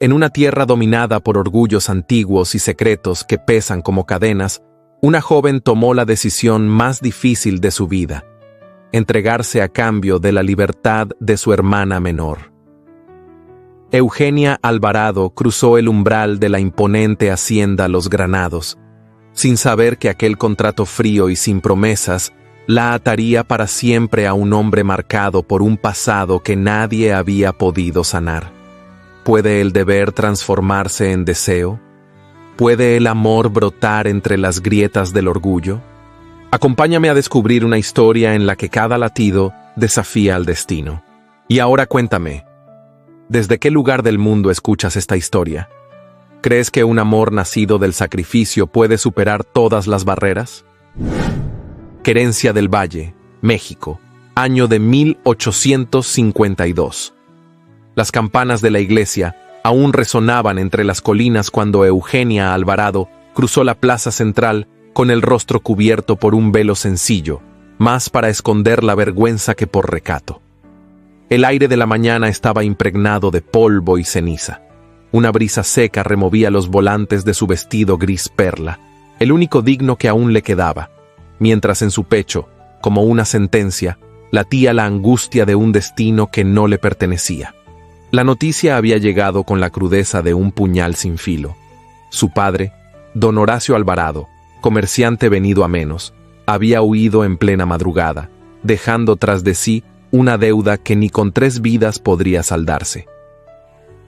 En una tierra dominada por orgullos antiguos y secretos que pesan como cadenas, una joven tomó la decisión más difícil de su vida: entregarse a cambio de la libertad de su hermana menor. Eugenia Alvarado cruzó el umbral de la imponente hacienda Los Granados, sin saber que aquel contrato frío y sin promesas la ataría para siempre a un hombre marcado por un pasado que nadie había podido sanar. ¿Puede el deber transformarse en deseo? ¿Puede el amor brotar entre las grietas del orgullo? Acompáñame a descubrir una historia en la que cada latido desafía al destino. Y ahora cuéntame, ¿desde qué lugar del mundo escuchas esta historia? ¿Crees que un amor nacido del sacrificio puede superar todas las barreras? Querencia del Valle, México, año de 1852. Las campanas de la iglesia aún resonaban entre las colinas cuando Eugenia Alvarado cruzó la plaza central con el rostro cubierto por un velo sencillo, más para esconder la vergüenza que por recato. El aire de la mañana estaba impregnado de polvo y ceniza. Una brisa seca removía los volantes de su vestido gris perla, el único digno que aún le quedaba, mientras en su pecho, como una sentencia, latía la angustia de un destino que no le pertenecía. La noticia había llegado con la crudeza de un puñal sin filo. Su padre, don Horacio Alvarado, comerciante venido a menos, había huido en plena madrugada, dejando tras de sí una deuda que ni con 3 vidas podría saldarse.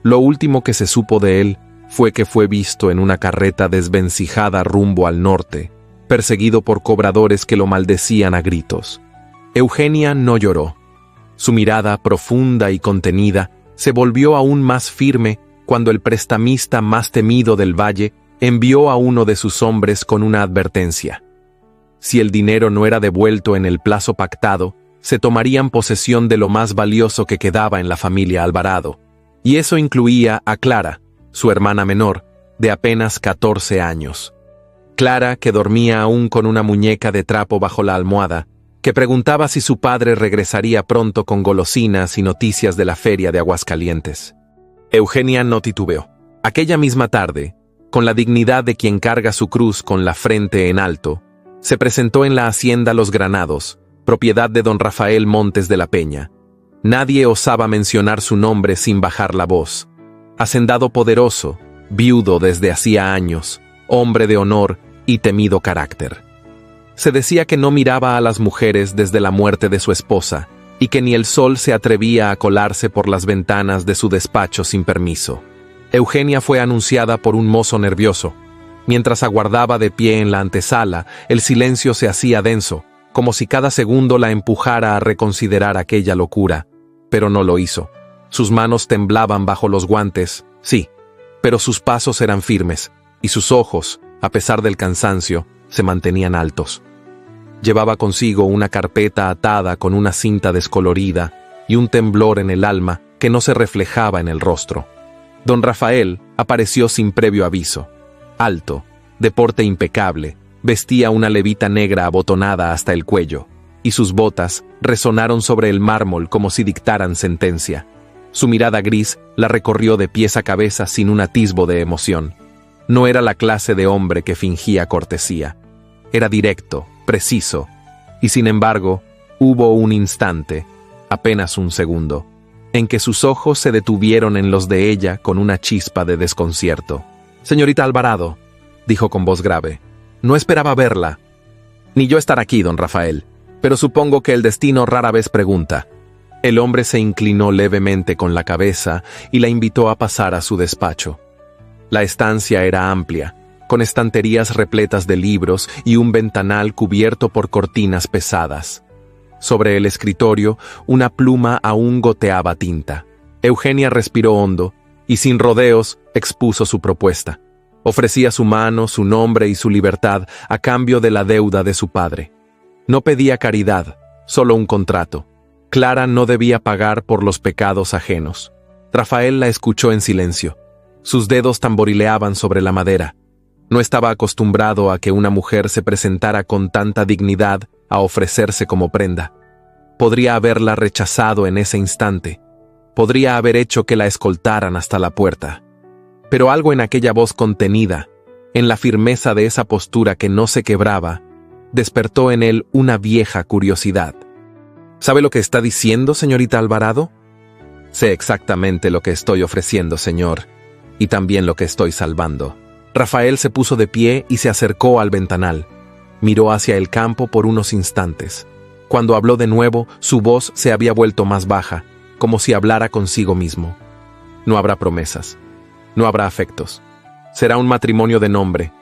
Lo último que se supo de él fue que fue visto en una carreta desvencijada rumbo al norte, perseguido por cobradores que lo maldecían a gritos. Eugenia no lloró. Su mirada profunda y contenida se volvió aún más firme cuando el prestamista más temido del valle envió a uno de sus hombres con una advertencia. Si el dinero no era devuelto en el plazo pactado, se tomarían posesión de lo más valioso que quedaba en la familia Alvarado, y eso incluía a Clara, su hermana menor, de apenas 14 años. Clara, que dormía aún con una muñeca de trapo bajo la almohada, que preguntaba si su padre regresaría pronto con golosinas y noticias de la feria de Aguascalientes. Eugenia no titubeó. Aquella misma tarde, con la dignidad de quien carga su cruz con la frente en alto, se presentó en la hacienda Los Granados, propiedad de don Rafael Montes de la Peña. Nadie osaba mencionar su nombre sin bajar la voz. Hacendado poderoso, viudo desde hacía años, hombre de honor y temido carácter. Se decía que no miraba a las mujeres desde la muerte de su esposa y que ni el sol se atrevía a colarse por las ventanas de su despacho sin permiso. Eugenia fue anunciada por un mozo nervioso. Mientras aguardaba de pie en la antesala, el silencio se hacía denso, como si cada segundo la empujara a reconsiderar aquella locura, pero no lo hizo. Sus manos temblaban bajo los guantes, sí, pero sus pasos eran firmes, y sus ojos, a pesar del cansancio, se mantenían altos. Llevaba consigo una carpeta atada con una cinta descolorida y un temblor en el alma que no se reflejaba en el rostro. Don Rafael apareció sin previo aviso. Alto, de porte impecable, vestía una levita negra abotonada hasta el cuello, y sus botas resonaron sobre el mármol como si dictaran sentencia. Su mirada gris la recorrió de pies a cabeza sin un atisbo de emoción. No era la clase de hombre que fingía cortesía. Era directo, preciso, y sin embargo, hubo un instante, apenas un segundo, en que sus ojos se detuvieron en los de ella con una chispa de desconcierto. «Señorita Alvarado», dijo con voz grave, «no esperaba verla. Ni yo estar aquí, don Rafael, pero supongo que el destino rara vez pregunta». El hombre se inclinó levemente con la cabeza y la invitó a pasar a su despacho. La estancia era amplia, con estanterías repletas de libros y un ventanal cubierto por cortinas pesadas. Sobre el escritorio, una pluma aún goteaba tinta. Eugenia respiró hondo y sin rodeos expuso su propuesta. Ofrecía su mano, su nombre y su libertad a cambio de la deuda de su padre. No pedía caridad, solo un contrato. Clara no debía pagar por los pecados ajenos. Rafael la escuchó en silencio. Sus dedos tamborileaban sobre la madera. No estaba acostumbrado a que una mujer se presentara con tanta dignidad a ofrecerse como prenda. Podría haberla rechazado en ese instante. Podría haber hecho que la escoltaran hasta la puerta. pero algo en aquella voz contenida, en la firmeza de esa postura que no se quebraba, despertó en él una vieja curiosidad. ¿Sabe lo que está diciendo, señorita Alvarado? Sé exactamente lo que estoy ofreciendo, señor, y también lo que estoy salvando. Rafael se puso de pie y se acercó al ventanal. Miró hacia el campo por unos instantes. Cuando habló de nuevo, su voz se había vuelto más baja, como si hablara consigo mismo. No habrá promesas. No habrá afectos. Será un matrimonio de nombre.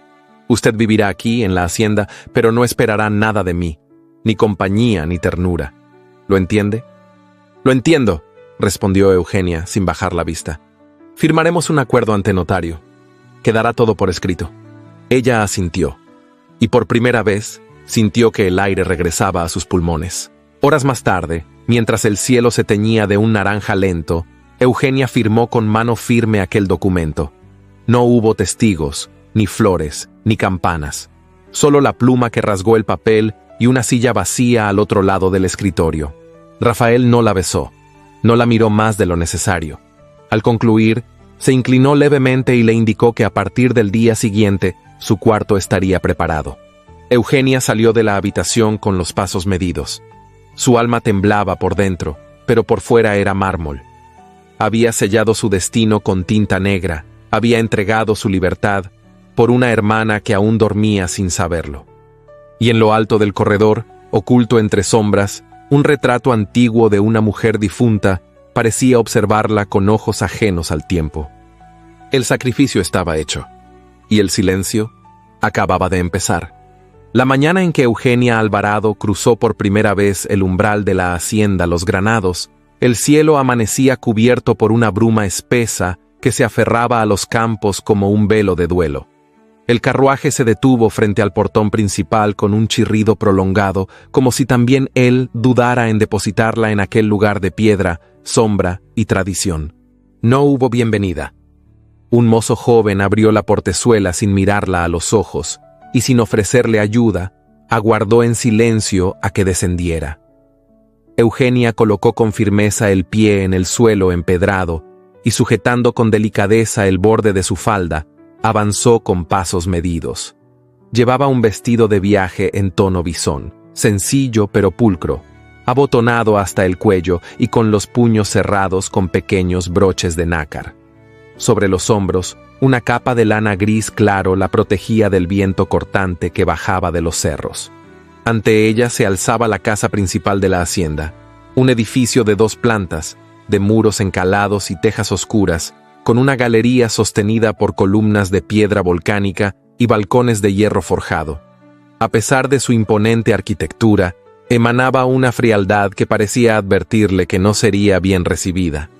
Usted vivirá aquí, en la hacienda, pero no esperará nada de mí, ni compañía ni ternura. ¿Lo entiende? Lo entiendo, respondió Eugenia, sin bajar la vista. Firmaremos un acuerdo ante notario. Quedará todo por escrito. Ella asintió, y por primera vez sintió que el aire regresaba a sus pulmones. Horas más tarde, mientras el cielo se teñía de un naranja lento, Eugenia firmó con mano firme aquel documento. No hubo testigos, ni flores, ni campanas. Solo la pluma que rasgó el papel y una silla vacía al otro lado del escritorio. Rafael no la besó. No la miró más de lo necesario. Al concluir, se inclinó levemente y le indicó que a partir del día siguiente su cuarto estaría preparado. Eugenia salió de la habitación con los pasos medidos. Su alma temblaba por dentro, pero por fuera era mármol. Había sellado su destino con tinta negra, había entregado su libertad por una hermana que aún dormía sin saberlo. Y en lo alto del corredor, oculto entre sombras, un retrato antiguo de una mujer difunta parecía observarla con ojos ajenos al tiempo. El sacrificio estaba hecho, y el silencio acababa de empezar. La mañana en que Eugenia Alvarado cruzó por primera vez el umbral de la hacienda Los Granados, el cielo amanecía cubierto por una bruma espesa que se aferraba a los campos como un velo de duelo. El carruaje se detuvo frente al portón principal con un chirrido prolongado, como si también él dudara en depositarla en aquel lugar de piedra, sombra y tradición. No hubo bienvenida. Un mozo joven abrió la portezuela sin mirarla a los ojos, y sin ofrecerle ayuda, aguardó en silencio a que descendiera. Eugenia colocó con firmeza el pie en el suelo empedrado, y sujetando con delicadeza el borde de su falda, avanzó con pasos medidos. Llevaba un vestido de viaje en tono bisón, sencillo pero pulcro, abotonado hasta el cuello y con los puños cerrados con pequeños broches de nácar. Sobre los hombros, una capa de lana gris claro la protegía del viento cortante que bajaba de los cerros. Ante ella se alzaba la casa principal de la hacienda, un edificio de 2 plantas, de muros encalados y tejas oscuras, con una galería sostenida por columnas de piedra volcánica y balcones de hierro forjado. A pesar de su imponente arquitectura, emanaba una frialdad que parecía advertirle que no sería bien recibida.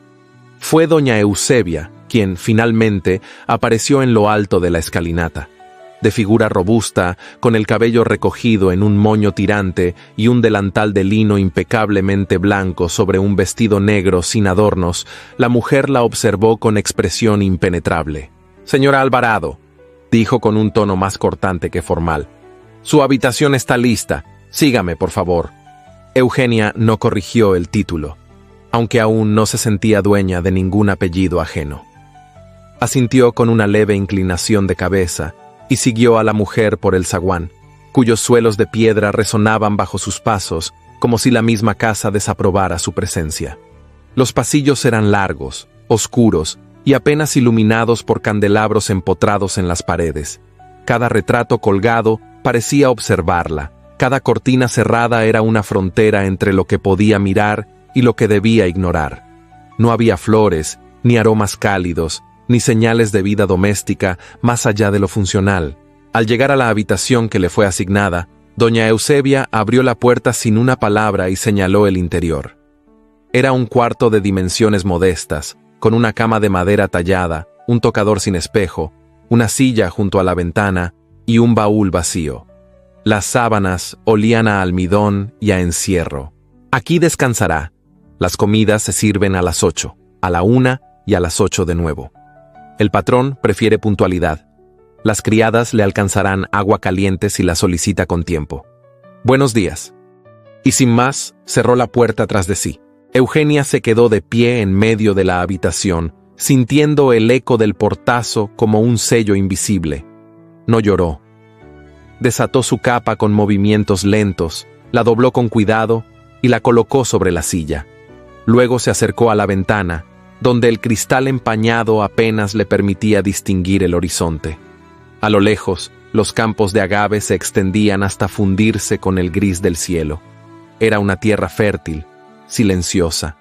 Fue doña Eusebia quien, finalmente, apareció en lo alto de la escalinata. De figura robusta, con el cabello recogido en un moño tirante y un delantal de lino impecablemente blanco sobre un vestido negro sin adornos, la mujer la observó con expresión impenetrable. «Señora Alvarado», dijo con un tono más cortante que formal, «su habitación está lista. Sígame, por favor». Eugenia no corrigió el título, aunque aún no se sentía dueña de ningún apellido ajeno. Asintió con una leve inclinación de cabeza y siguió a la mujer por el zaguán, cuyos suelos de piedra resonaban bajo sus pasos como si la misma casa desaprobara su presencia. Los pasillos eran largos, oscuros y apenas iluminados por candelabros empotrados en las paredes. Cada retrato colgado parecía observarla, cada cortina cerrada era una frontera entre lo que podía mirar y lo que debía ignorar. No había flores, ni aromas cálidos, ni señales de vida doméstica más allá de lo funcional. Al llegar a la habitación que le fue asignada, doña Eusebia abrió la puerta sin una palabra y señaló el interior. Era un cuarto de dimensiones modestas, con una cama de madera tallada, un tocador sin espejo, una silla junto a la ventana y un baúl vacío. Las sábanas olían a almidón y a encierro. Aquí descansará. Las comidas se sirven a las 8, a la 1 y a las 8 de nuevo. El patrón prefiere puntualidad. Las criadas le alcanzarán agua caliente si la solicita con tiempo. Buenos días. Y sin más, cerró la puerta tras de sí. Eugenia se quedó de pie en medio de la habitación, sintiendo el eco del portazo como un sello invisible. No lloró. Desató su capa con movimientos lentos, la dobló con cuidado y la colocó sobre la silla. Luego se acercó a la ventana, donde el cristal empañado apenas le permitía distinguir el horizonte. A lo lejos, los campos de agave se extendían hasta fundirse con el gris del cielo. Era una tierra fértil, silenciosa,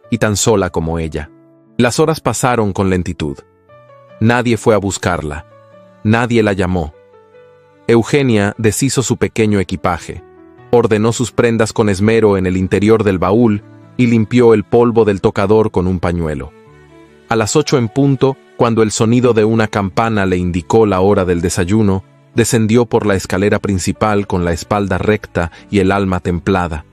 y tan sola como ella. Las horas pasaron con lentitud. Nadie fue a buscarla. Nadie la llamó. Eugenia deshizo su pequeño equipaje, ordenó sus prendas con esmero en el interior del baúl y limpió el polvo del tocador con un pañuelo. A las 8 en punto, cuando el sonido de una campana le indicó la hora del desayuno, descendió por la escalera principal con la espalda recta y el alma templada.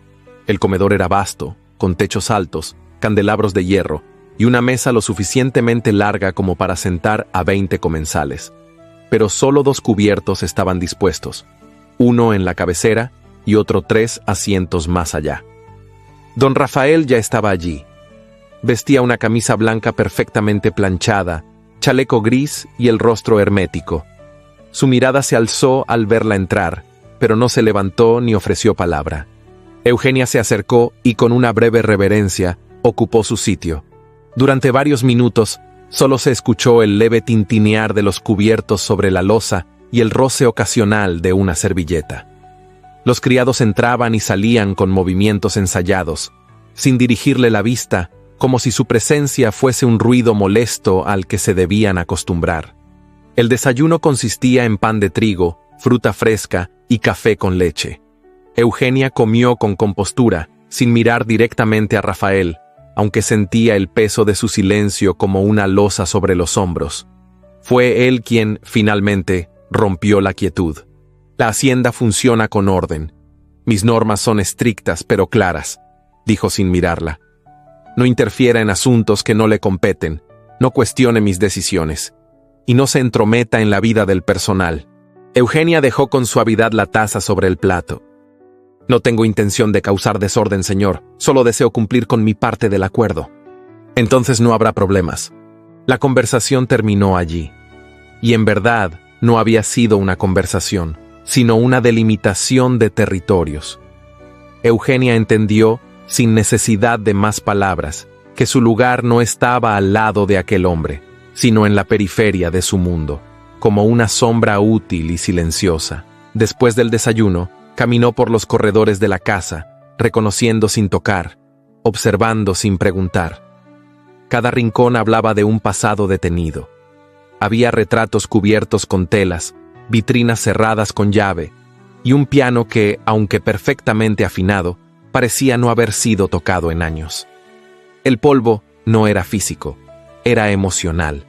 El comedor era vasto, con techos altos, candelabros de hierro y una mesa lo suficientemente larga como para sentar a 20 comensales. Pero solo 2 cubiertos estaban dispuestos, uno en la cabecera y otro 3 asientos más allá. Don Rafael ya estaba allí. Vestía una camisa blanca perfectamente planchada, chaleco gris y el rostro hermético. Su mirada se alzó al verla entrar, pero no se levantó ni ofreció palabra. Eugenia se acercó y con una breve reverencia ocupó su sitio. Durante varios minutos, solo se escuchó el leve tintinear de los cubiertos sobre la loza y el roce ocasional de una servilleta. Los criados entraban y salían con movimientos ensayados, sin dirigirle la vista, como si su presencia fuese un ruido molesto al que se debían acostumbrar. El desayuno consistía en pan de trigo, fruta fresca y café con leche. Eugenia comió con compostura, sin mirar directamente a Rafael, aunque sentía el peso de su silencio como una losa sobre los hombros. Fue él quien, finalmente, rompió la quietud. La hacienda funciona con orden. Mis normas son estrictas pero claras, dijo sin mirarla. No interfiera en asuntos que no le competen, no cuestione mis decisiones, y no se entrometa en la vida del personal. Eugenia dejó con suavidad la taza sobre el plato. No tengo intención de causar desorden, señor, solo deseo cumplir con mi parte del acuerdo. Entonces no habrá problemas. La conversación terminó allí. Y en verdad, no había sido una conversación, sino una delimitación de territorios. Eugenia entendió, sin necesidad de más palabras, que su lugar no estaba al lado de aquel hombre, sino en la periferia de su mundo, como una sombra útil y silenciosa. Después del desayuno, caminó por los corredores de la casa, reconociendo sin tocar, observando sin preguntar. Cada rincón hablaba de un pasado detenido. Había retratos cubiertos con telas, vitrinas cerradas con llave, y un piano que, aunque perfectamente afinado, parecía no haber sido tocado en años. El polvo no era físico, era emocional.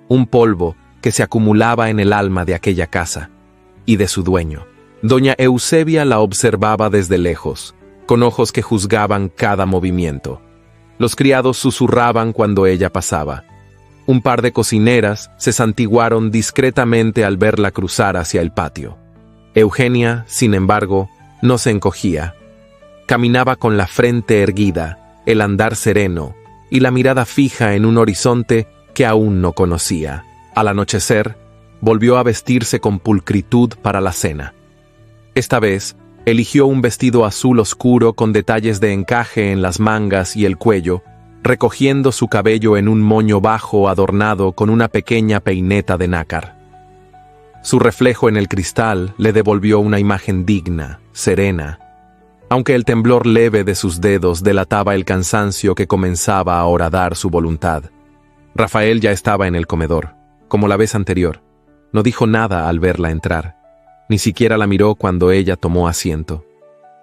Un polvo que se acumulaba en el alma de aquella casa, y de su dueño. Doña Eusebia la observaba desde lejos, con ojos que juzgaban cada movimiento. Los criados susurraban cuando ella pasaba. Un par de cocineras se santiguaron discretamente al verla cruzar hacia el patio. Eugenia, sin embargo, no se encogía. Caminaba con la frente erguida, el andar sereno y la mirada fija en un horizonte que aún no conocía. Al anochecer, volvió a vestirse con pulcritud para la cena. Esta vez, eligió un vestido azul oscuro con detalles de encaje en las mangas y el cuello, recogiendo su cabello en un moño bajo adornado con una pequeña peineta de nácar. Su reflejo en el cristal le devolvió una imagen digna, serena, aunque el temblor leve de sus dedos delataba el cansancio que comenzaba a horadar su voluntad. Rafael ya estaba en el comedor, como la vez anterior. No dijo nada al verla entrar. Ni siquiera la miró cuando ella tomó asiento.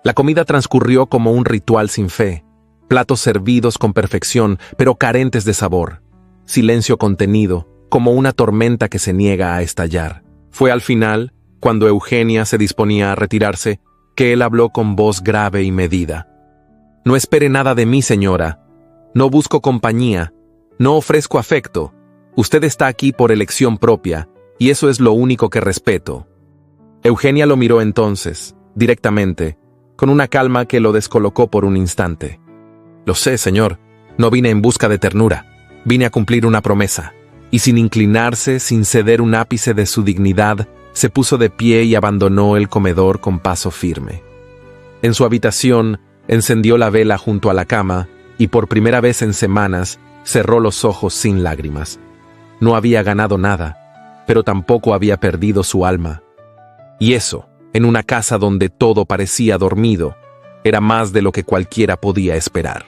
La comida transcurrió como un ritual sin fe. Platos servidos con perfección, pero carentes de sabor. Silencio contenido, como una tormenta que se niega a estallar. Fue al final, cuando Eugenia se disponía a retirarse, que él habló con voz grave y medida. No espere nada de mí, señora. No busco compañía. No ofrezco afecto. Usted está aquí por elección propia, y eso es lo único que respeto. Eugenia lo miró entonces, directamente, con una calma que lo descolocó por un instante. Lo sé, señor. No vine en busca de ternura. Vine a cumplir una promesa. Y sin inclinarse, sin ceder un ápice de su dignidad, se puso de pie y abandonó el comedor con paso firme. En su habitación, encendió la vela junto a la cama y por primera vez en semanas cerró los ojos sin lágrimas. No había ganado nada, pero tampoco había perdido su alma. Y eso, en una casa donde todo parecía dormido, era más de lo que cualquiera podía esperar.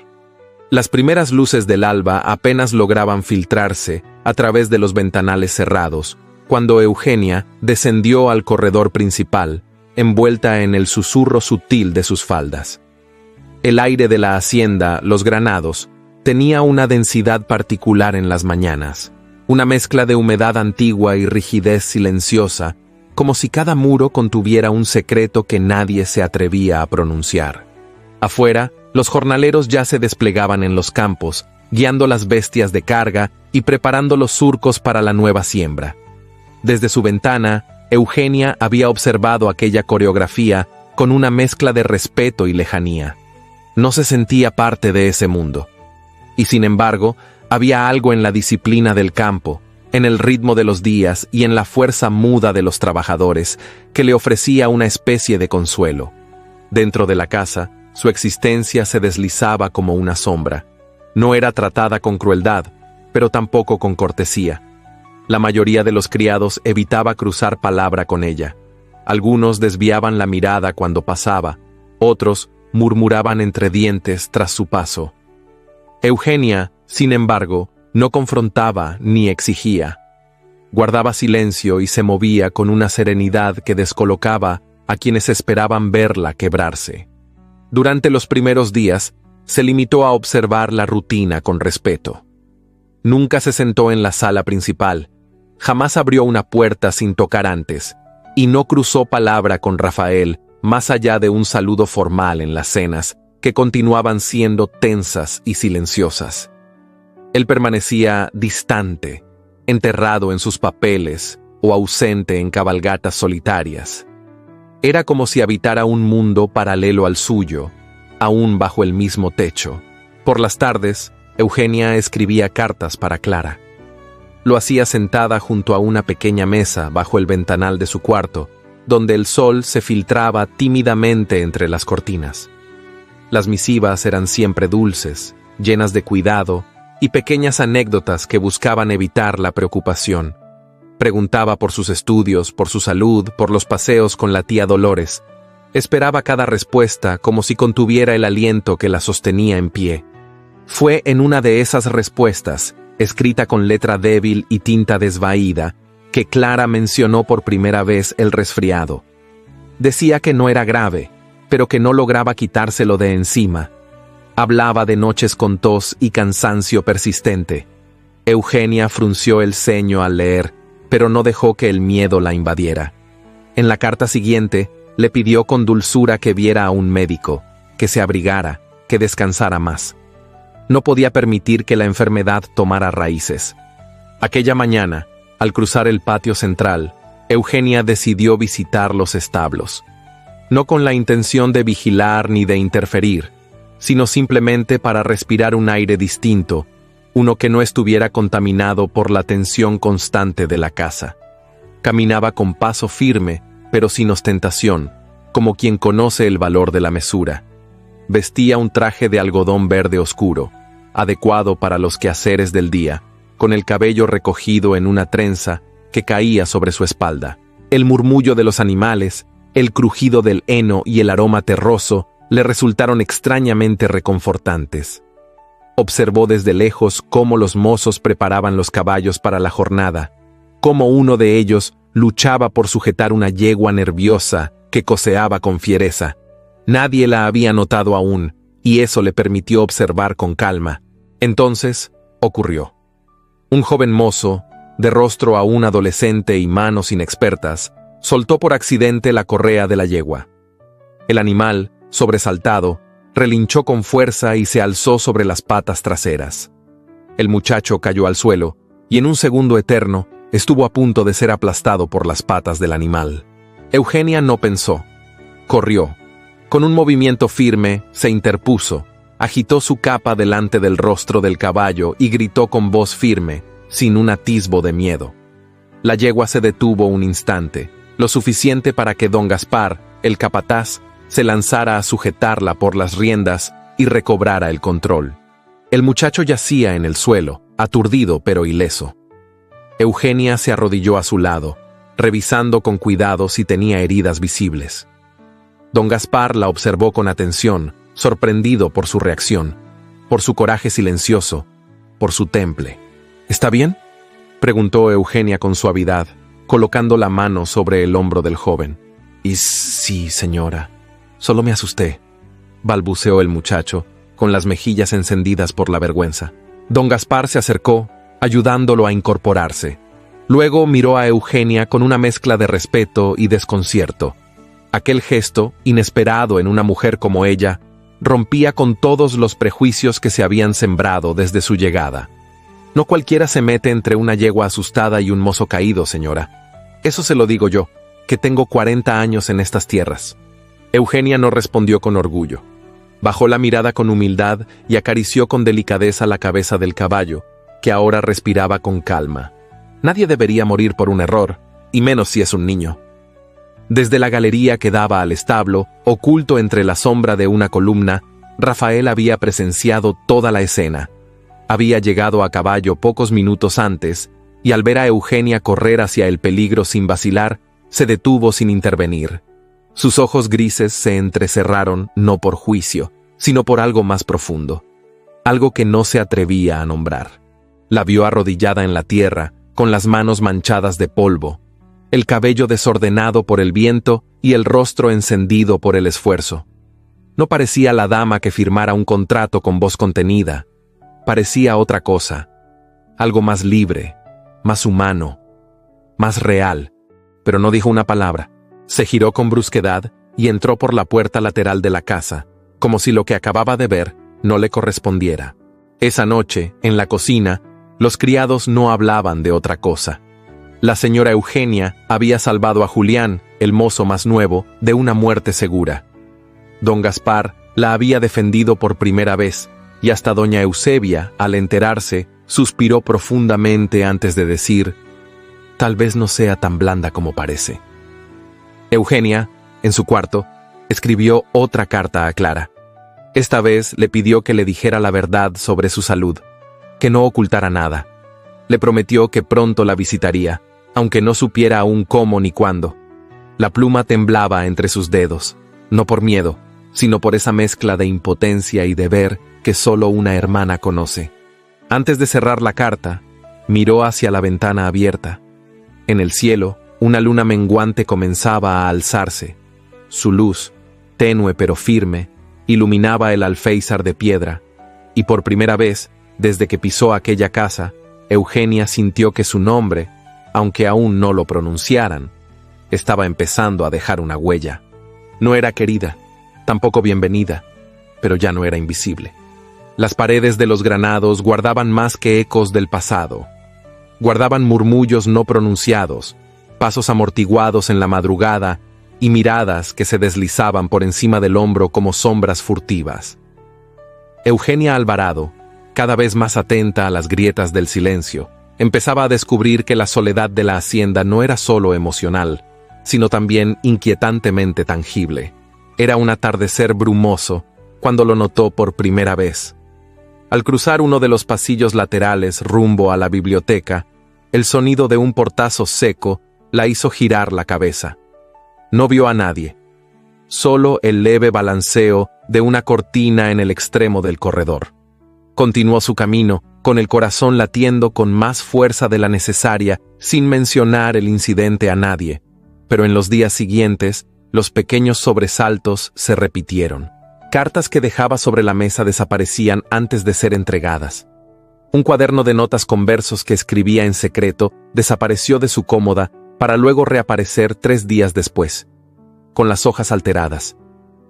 Las primeras luces del alba apenas lograban filtrarse a través de los ventanales cerrados, cuando Eugenia descendió al corredor principal, envuelta en el susurro sutil de sus faldas. El aire de la hacienda, Los Granados, tenía una densidad particular en las mañanas, una mezcla de humedad antigua y rigidez silenciosa, como si cada muro contuviera un secreto que nadie se atrevía a pronunciar. Afuera, los jornaleros ya se desplegaban en los campos, guiando las bestias de carga y preparando los surcos para la nueva siembra. Desde su ventana, Eugenia había observado aquella coreografía con una mezcla de respeto y lejanía. No se sentía parte de ese mundo. Y sin embargo, había algo en la disciplina del campo, en el ritmo de los días y en la fuerza muda de los trabajadores, que le ofrecía una especie de consuelo. Dentro de la casa, su existencia se deslizaba como una sombra. No era tratada con crueldad, pero tampoco con cortesía. La mayoría de los criados evitaba cruzar palabra con ella. Algunos desviaban la mirada cuando pasaba, otros murmuraban entre dientes tras su paso. Eugenia, sin embargo, no confrontaba ni exigía. Guardaba silencio y se movía con una serenidad que descolocaba a quienes esperaban verla quebrarse. Durante los primeros días, se limitó a observar la rutina con respeto. Nunca se sentó en la sala principal, jamás abrió una puerta sin tocar antes, y no cruzó palabra con Rafael más allá de un saludo formal en las cenas, que continuaban siendo tensas y silenciosas. Él permanecía distante, enterrado en sus papeles o ausente en cabalgatas solitarias. Era como si habitara un mundo paralelo al suyo, aún bajo el mismo techo. Por las tardes, Eugenia escribía cartas para Clara. Lo hacía sentada junto a una pequeña mesa bajo el ventanal de su cuarto, donde el sol se filtraba tímidamente entre las cortinas. Las misivas eran siempre dulces, llenas de cuidado y pequeñas anécdotas que buscaban evitar la preocupación. Preguntaba por sus estudios, por su salud, por los paseos con la tía Dolores. Esperaba cada respuesta como si contuviera el aliento que la sostenía en pie. Fue en una de esas respuestas, escrita con letra débil y tinta desvaída, que Clara mencionó por primera vez el resfriado. Decía que no era grave, pero que no lograba quitárselo de encima. Hablaba de noches con tos y cansancio persistente. Eugenia frunció el ceño al leer, pero no dejó que el miedo la invadiera. En la carta siguiente, le pidió con dulzura que viera a un médico, que se abrigara, que descansara más. No podía permitir que la enfermedad tomara raíces. Aquella mañana, al cruzar el patio central, Eugenia decidió visitar los establos. No con la intención de vigilar ni de interferir, sino simplemente para respirar un aire distinto, uno que no estuviera contaminado por la tensión constante de la casa. Caminaba con paso firme, pero sin ostentación, como quien conoce el valor de la mesura. Vestía un traje de algodón verde oscuro, adecuado para los quehaceres del día, con el cabello recogido en una trenza que caía sobre su espalda. El murmullo de los animales, el crujido del heno y el aroma terroso le resultaron extrañamente reconfortantes. Observó desde lejos cómo los mozos preparaban los caballos para la jornada, cómo uno de ellos luchaba por sujetar una yegua nerviosa que coceaba con fiereza. Nadie la había notado aún, y eso le permitió observar con calma. Entonces, ocurrió. Un joven mozo, de rostro aún adolescente y manos inexpertas, soltó por accidente la correa de la yegua. El animal, sobresaltado, relinchó con fuerza y se alzó sobre las patas traseras. El muchacho cayó al suelo, y en un segundo eterno, estuvo a punto de ser aplastado por las patas del animal. Eugenia no pensó. Corrió. Con un movimiento firme, se interpuso, agitó su capa delante del rostro del caballo y gritó con voz firme, sin un atisbo de miedo. La yegua se detuvo un instante, lo suficiente para que don Gaspar, el capataz, se lanzara a sujetarla por las riendas y recobrara el control. El muchacho yacía en el suelo, aturdido pero ileso. Eugenia se arrodilló a su lado, revisando con cuidado si tenía heridas visibles. Don Gaspar la observó con atención, sorprendido por su reacción, por su coraje silencioso, por su temple. ¿Está bien?, preguntó Eugenia con suavidad, colocando la mano sobre el hombro del joven. «Y sí, señora, solo me asusté», balbuceó el muchacho, con las mejillas encendidas por la vergüenza. Don Gaspar se acercó, ayudándolo a incorporarse. Luego miró a Eugenia con una mezcla de respeto y desconcierto. Aquel gesto, inesperado en una mujer como ella, rompía con todos los prejuicios que se habían sembrado desde su llegada. «No cualquiera se mete entre una yegua asustada y un mozo caído, señora. Eso se lo digo yo, que tengo 40 años en estas tierras». Eugenia no respondió con orgullo. Bajó la mirada con humildad y acarició con delicadeza la cabeza del caballo, que ahora respiraba con calma. Nadie debería morir por un error, y menos si es un niño. Desde la galería que daba al establo, oculto entre la sombra de una columna, Rafael había presenciado toda la escena. Había llegado a caballo pocos minutos antes, y al ver a Eugenia correr hacia el peligro sin vacilar, se detuvo sin intervenir. Sus ojos grises se entrecerraron no por juicio, sino por algo más profundo, algo que no se atrevía a nombrar. La vio arrodillada en la tierra, con las manos manchadas de polvo, el cabello desordenado por el viento y el rostro encendido por el esfuerzo. No parecía la dama que firmara un contrato con voz contenida. Parecía otra cosa, algo más libre, más humano, más real, pero no dijo una palabra. Se giró con brusquedad y entró por la puerta lateral de la casa, como si lo que acababa de ver no le correspondiera. Esa noche, en la cocina, los criados no hablaban de otra cosa. La señora Eugenia había salvado a Julián, el mozo más nuevo, de una muerte segura. Don Gaspar la había defendido por primera vez, y hasta doña Eusebia, al enterarse, suspiró profundamente antes de decir: «Tal vez no sea tan blanda como parece». Eugenia, en su cuarto, escribió otra carta a Clara. Esta vez le pidió que le dijera la verdad sobre su salud, que no ocultara nada. Le prometió que pronto la visitaría, aunque no supiera aún cómo ni cuándo. La pluma temblaba entre sus dedos, no por miedo, sino por esa mezcla de impotencia y deber que solo una hermana conoce. Antes de cerrar la carta, miró hacia la ventana abierta. En el cielo, una luna menguante comenzaba a alzarse. Su luz, tenue pero firme, iluminaba el alféizar de piedra, y por primera vez, desde que pisó aquella casa, Eugenia sintió que su nombre, aunque aún no lo pronunciaran, estaba empezando a dejar una huella. No era querida, tampoco bienvenida, pero ya no era invisible. Las paredes de los granados guardaban más que ecos del pasado. Guardaban murmullos no pronunciados, pasos amortiguados en la madrugada y miradas que se deslizaban por encima del hombro como sombras furtivas. Eugenia Alvarado, cada vez más atenta a las grietas del silencio, empezaba a descubrir que la soledad de la hacienda no era solo emocional, sino también inquietantemente tangible. Era un atardecer brumoso cuando lo notó por primera vez. Al cruzar uno de los pasillos laterales rumbo a la biblioteca, el sonido de un portazo seco la hizo girar la cabeza. No vio a nadie, solo el leve balanceo de una cortina en el extremo del corredor. Continuó su camino, con el corazón latiendo con más fuerza de la necesaria, sin mencionar el incidente a nadie, pero en los días siguientes, los pequeños sobresaltos se repitieron. Cartas que dejaba sobre la mesa desaparecían antes de ser entregadas. Un cuaderno de notas con versos que escribía en secreto desapareció de su cómoda para luego reaparecer 3 días después, con las hojas alteradas.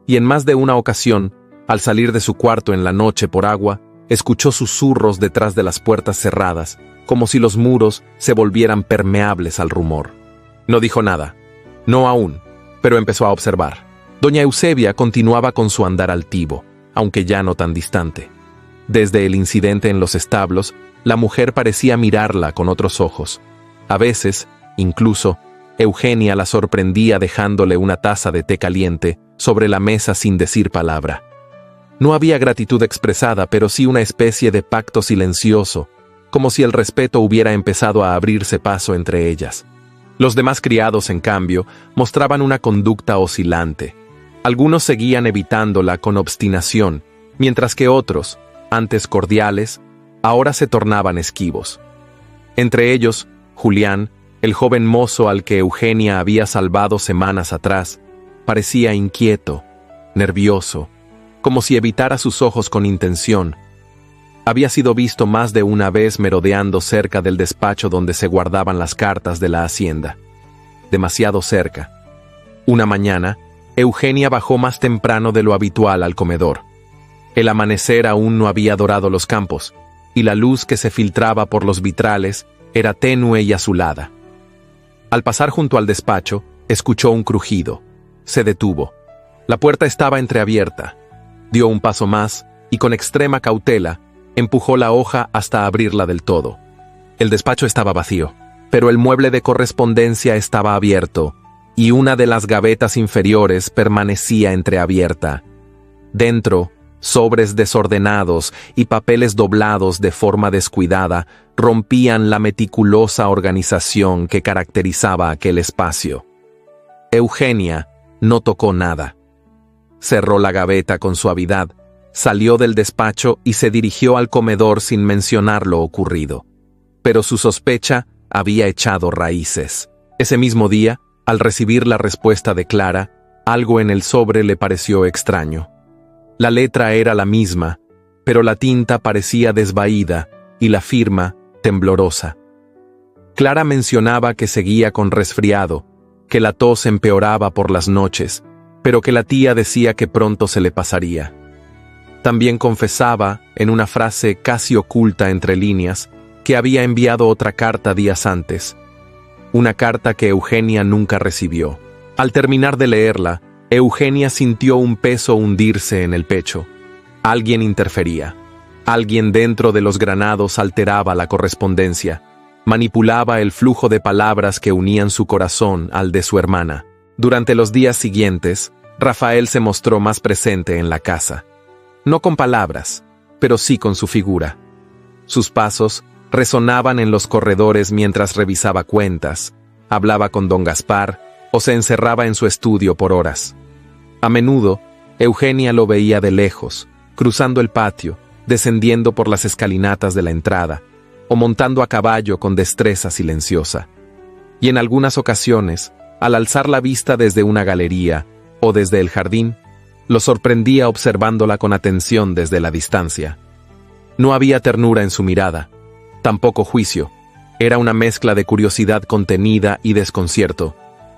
Y en más de una ocasión, al salir de su cuarto en la noche por agua, escuchó susurros detrás de las puertas cerradas, como si los muros se volvieran permeables al rumor. No dijo nada, no aún, pero empezó a observar. Doña Eusebia continuaba con su andar altivo. aunque ya no tan distante. Desde el incidente en los establos, la mujer parecía mirarla con otros ojos. A veces, incluso, Eugenia la sorprendía dejándole una taza de té caliente sobre la mesa sin decir palabra. No había gratitud expresada, pero sí una especie de pacto silencioso, como si el respeto hubiera empezado a abrirse paso entre ellas. Los demás criados, en cambio, mostraban una conducta oscilante. Algunos seguían evitándola con obstinación, mientras que otros, antes cordiales, ahora se tornaban esquivos. Entre ellos, Julián, el joven mozo al que Eugenia había salvado semanas atrás, parecía inquieto, nervioso, como si evitara sus ojos con intención. Había sido visto más de una vez merodeando cerca del despacho donde se guardaban las cartas de la hacienda. Demasiado cerca. Una mañana, Eugenia bajó más temprano de lo habitual al comedor. El amanecer aún no había dorado los campos, y la luz que se filtraba por los vitrales era tenue y azulada. Al pasar junto al despacho, escuchó un crujido. Se detuvo. La puerta estaba entreabierta. Dio un paso más y, con extrema cautela, empujó la hoja hasta abrirla del todo. El despacho estaba vacío, pero el mueble de correspondencia estaba abierto, y una de las gavetas inferiores permanecía entreabierta. Dentro, sobres desordenados y papeles doblados de forma descuidada rompían la meticulosa organización que caracterizaba aquel espacio. Eugenia no tocó nada. Cerró la gaveta con suavidad, salió del despacho y se dirigió al comedor sin mencionar lo ocurrido. Pero su sospecha había echado raíces. Ese mismo día, al recibir la respuesta de Clara, algo en el sobre le pareció extraño. La letra era la misma, pero la tinta parecía desvaída y la firma temblorosa. Clara mencionaba que seguía con resfriado, que la tos empeoraba por las noches, pero que la tía decía que pronto se le pasaría. También confesaba, en una frase casi oculta entre líneas, que había enviado otra carta días antes. Una carta que Eugenia nunca recibió. Al terminar de leerla, Eugenia sintió un peso hundirse en el pecho. Alguien interfería. Alguien dentro de los granados alteraba la correspondencia. Manipulaba el flujo de palabras que unían su corazón al de su hermana. Durante los días siguientes, Rafael se mostró más presente en la casa. No con palabras, pero sí con su figura. Sus pasos resonaban en los corredores mientras revisaba cuentas, hablaba con don Gaspar o se encerraba en su estudio por horas. A menudo, Eugenia lo veía de lejos, cruzando el patio, descendiendo por las escalinatas de la entrada, o montando a caballo con destreza silenciosa. Y en algunas ocasiones, al alzar la vista desde una galería o desde el jardín, lo sorprendía observándola con atención desde la distancia. No había ternura en su mirada, tampoco juicio. Era una mezcla de curiosidad contenida y desconcierto,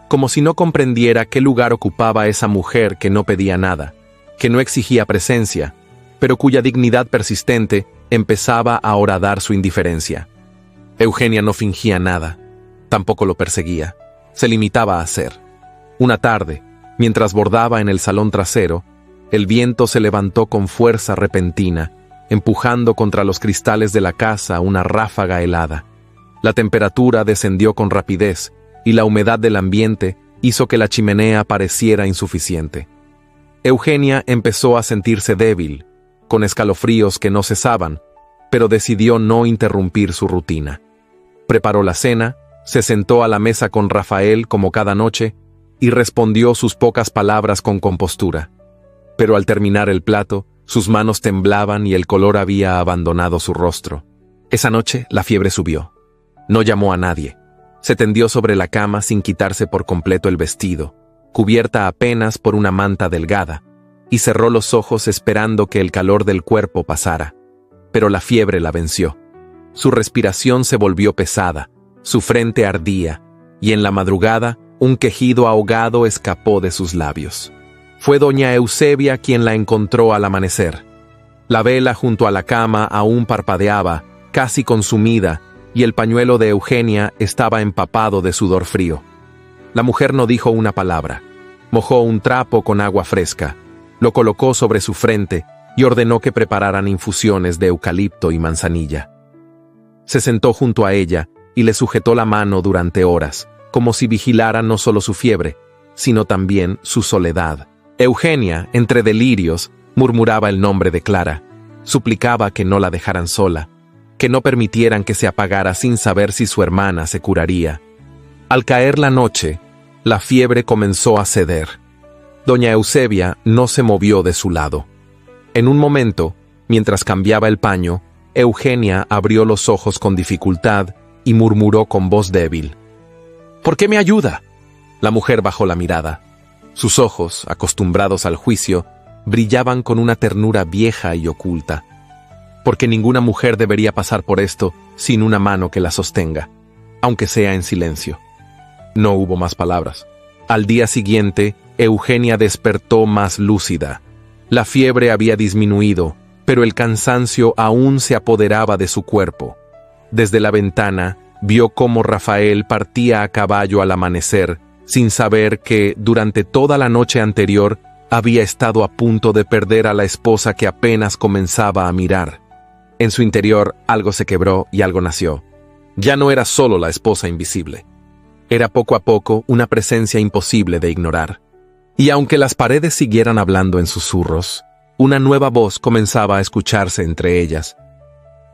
como si no comprendiera qué lugar ocupaba esa mujer que no pedía nada, que no exigía presencia, pero cuya dignidad persistente empezaba a horadar su indiferencia. Eugenia no fingía nada, tampoco lo perseguía, se limitaba a ser. Una tarde, mientras bordaba en el salón trasero, el viento se levantó con fuerza repentina, empujando contra los cristales de la casa una ráfaga helada. La temperatura descendió con rapidez, y la humedad del ambiente hizo que la chimenea pareciera insuficiente. Eugenia empezó a sentirse débil, con escalofríos que no cesaban, pero decidió no interrumpir su rutina. Preparó la cena, se sentó a la mesa con Rafael como cada noche y respondió sus pocas palabras con compostura. Pero al terminar el plato, sus manos temblaban y el color había abandonado su rostro. Esa noche la fiebre subió. No llamó a nadie. Se tendió sobre la cama sin quitarse por completo el vestido, cubierta apenas por una manta delgada, y cerró los ojos esperando que el calor del cuerpo pasara. Pero la fiebre la venció. Su respiración se volvió pesada, su frente ardía, y en la madrugada un quejido ahogado escapó de sus labios. Fue doña Eusebia quien la encontró al amanecer. La vela junto a la cama aún parpadeaba, casi consumida, y el pañuelo de Eugenia estaba empapado de sudor frío. La mujer no dijo una palabra. Mojó un trapo con agua fresca, lo colocó sobre su frente y ordenó que prepararan infusiones de eucalipto y manzanilla. Se sentó junto a ella y le sujetó la mano durante horas, como si vigilara no solo su fiebre, sino también su soledad. Eugenia, entre delirios, murmuraba el nombre de Clara. Suplicaba que no la dejaran sola, que no permitieran que se apagara sin saber si su hermana se curaría. Al caer la noche, la fiebre comenzó a ceder. Doña Eusebia no se movió de su lado. En un momento, mientras cambiaba el paño, Eugenia abrió los ojos con dificultad y murmuró con voz débil: «¿Por qué me ayuda?». La mujer bajó la mirada. Sus ojos, acostumbrados al juicio, brillaban con una ternura vieja y oculta. Porque ninguna mujer debería pasar por esto sin una mano que la sostenga, aunque sea en silencio. No hubo más palabras. Al día siguiente, Eugenia despertó más lúcida. La fiebre había disminuido, pero el cansancio aún se apoderaba de su cuerpo. Desde la ventana, vio cómo Rafael partía a caballo al amanecer, sin saber que, durante toda la noche anterior, había estado a punto de perder a la esposa que apenas comenzaba a mirar. En su interior, algo se quebró y algo nació. Ya no era solo la esposa invisible. Era poco a poco una presencia imposible de ignorar. Y aunque las paredes siguieran hablando en susurros, una nueva voz comenzaba a escucharse entre ellas.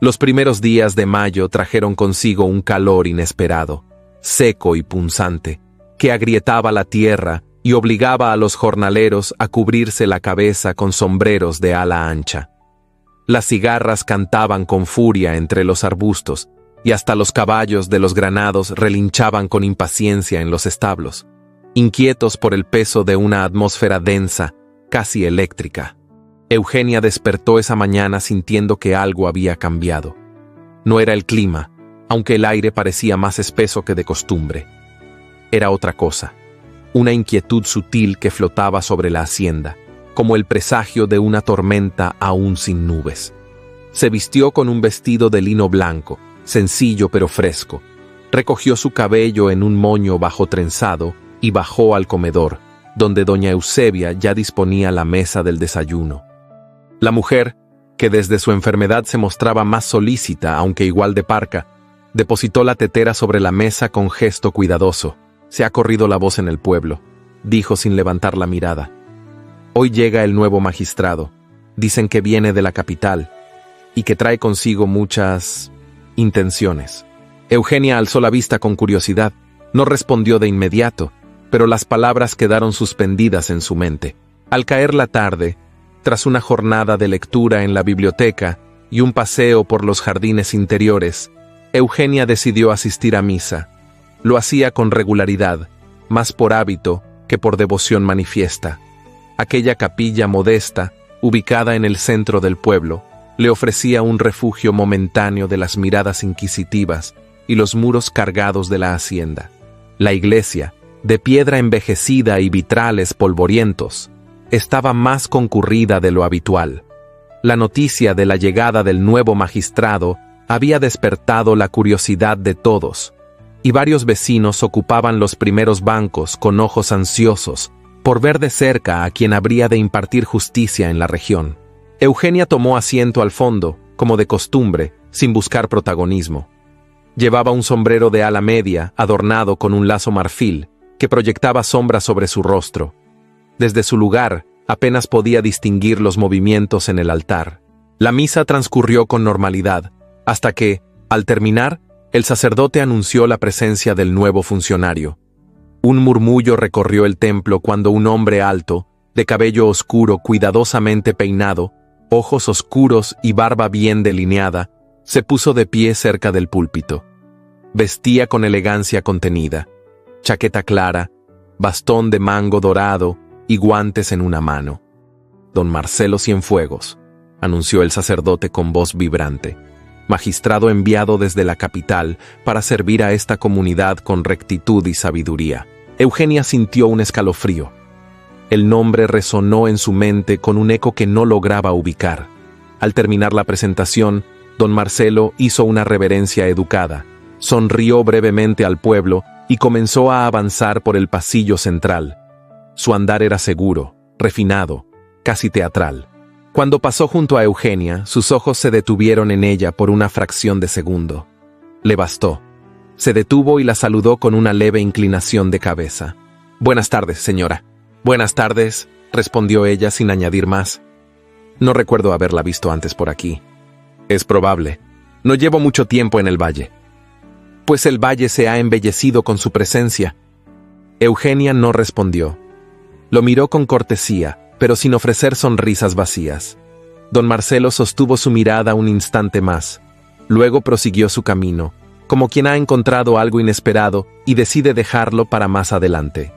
Los primeros días de mayo trajeron consigo un calor inesperado, seco y punzante, que agrietaba la tierra y obligaba a los jornaleros a cubrirse la cabeza con sombreros de ala ancha. Las cigarras cantaban con furia entre los arbustos, y hasta los caballos de los granados relinchaban con impaciencia en los establos, inquietos por el peso de una atmósfera densa, casi eléctrica. Eugenia despertó esa mañana sintiendo que algo había cambiado. No era el clima, aunque el aire parecía más espeso que de costumbre. Era otra cosa, una inquietud sutil que flotaba sobre la hacienda, como el presagio de una tormenta aún sin nubes. Se vistió con un vestido de lino blanco, sencillo pero fresco. Recogió su cabello en un moño bajo trenzado y bajó al comedor, donde doña Eusebia ya disponía la mesa del desayuno. La mujer, que desde su enfermedad se mostraba más solícita, aunque igual de parca, depositó la tetera sobre la mesa con gesto cuidadoso. «Se ha corrido la voz en el pueblo», dijo sin levantar la mirada. «Hoy llega el nuevo magistrado. Dicen que viene de la capital y que trae consigo muchas intenciones». Eugenia alzó la vista con curiosidad. No respondió de inmediato, pero las palabras quedaron suspendidas en su mente. Al caer la tarde, tras una jornada de lectura en la biblioteca y un paseo por los jardines interiores, Eugenia decidió asistir a misa. Lo hacía con regularidad, más por hábito que por devoción manifiesta. Aquella capilla modesta, ubicada en el centro del pueblo, le ofrecía un refugio momentáneo de las miradas inquisitivas y los muros cargados de la hacienda. La iglesia, de piedra envejecida y vitrales polvorientos, estaba más concurrida de lo habitual. La noticia de la llegada del nuevo magistrado había despertado la curiosidad de todos, y varios vecinos ocupaban los primeros bancos con ojos ansiosos por ver de cerca a quien habría de impartir justicia en la región. Eugenia tomó asiento al fondo, como de costumbre, sin buscar protagonismo. Llevaba un sombrero de ala media, adornado con un lazo marfil, que proyectaba sombra sobre su rostro. Desde su lugar, apenas podía distinguir los movimientos en el altar. La misa transcurrió con normalidad, hasta que, al terminar, el sacerdote anunció la presencia del nuevo funcionario. Un murmullo recorrió el templo cuando un hombre alto, de cabello oscuro cuidadosamente peinado, ojos oscuros y barba bien delineada, se puso de pie cerca del púlpito. Vestía con elegancia contenida, chaqueta clara, bastón de mango dorado y guantes en una mano. «Don Marcelo Cienfuegos», anunció el sacerdote con voz vibrante, magistrado enviado desde la capital para servir a esta comunidad con rectitud y sabiduría. Eugenia sintió un escalofrío. El nombre resonó en su mente con un eco que no lograba ubicar. Al terminar la presentación, don Marcelo hizo una reverencia educada, sonrió brevemente al pueblo y comenzó a avanzar por el pasillo central. Su andar era seguro, refinado, casi teatral. Cuando pasó junto a Eugenia, sus ojos se detuvieron en ella por una fracción de segundo. Le bastó. Se detuvo y la saludó con una leve inclinación de cabeza. «Buenas tardes, señora». «Buenas tardes», respondió ella sin añadir más. «No recuerdo haberla visto antes por aquí». «Es probable. No llevo mucho tiempo en el valle». «Pues el valle se ha embellecido con su presencia». Eugenia no respondió. Lo miró con cortesía, pero sin ofrecer sonrisas vacías. Don Marcelo sostuvo su mirada un instante más. Luego prosiguió su camino, como quien ha encontrado algo inesperado y decide dejarlo para más adelante.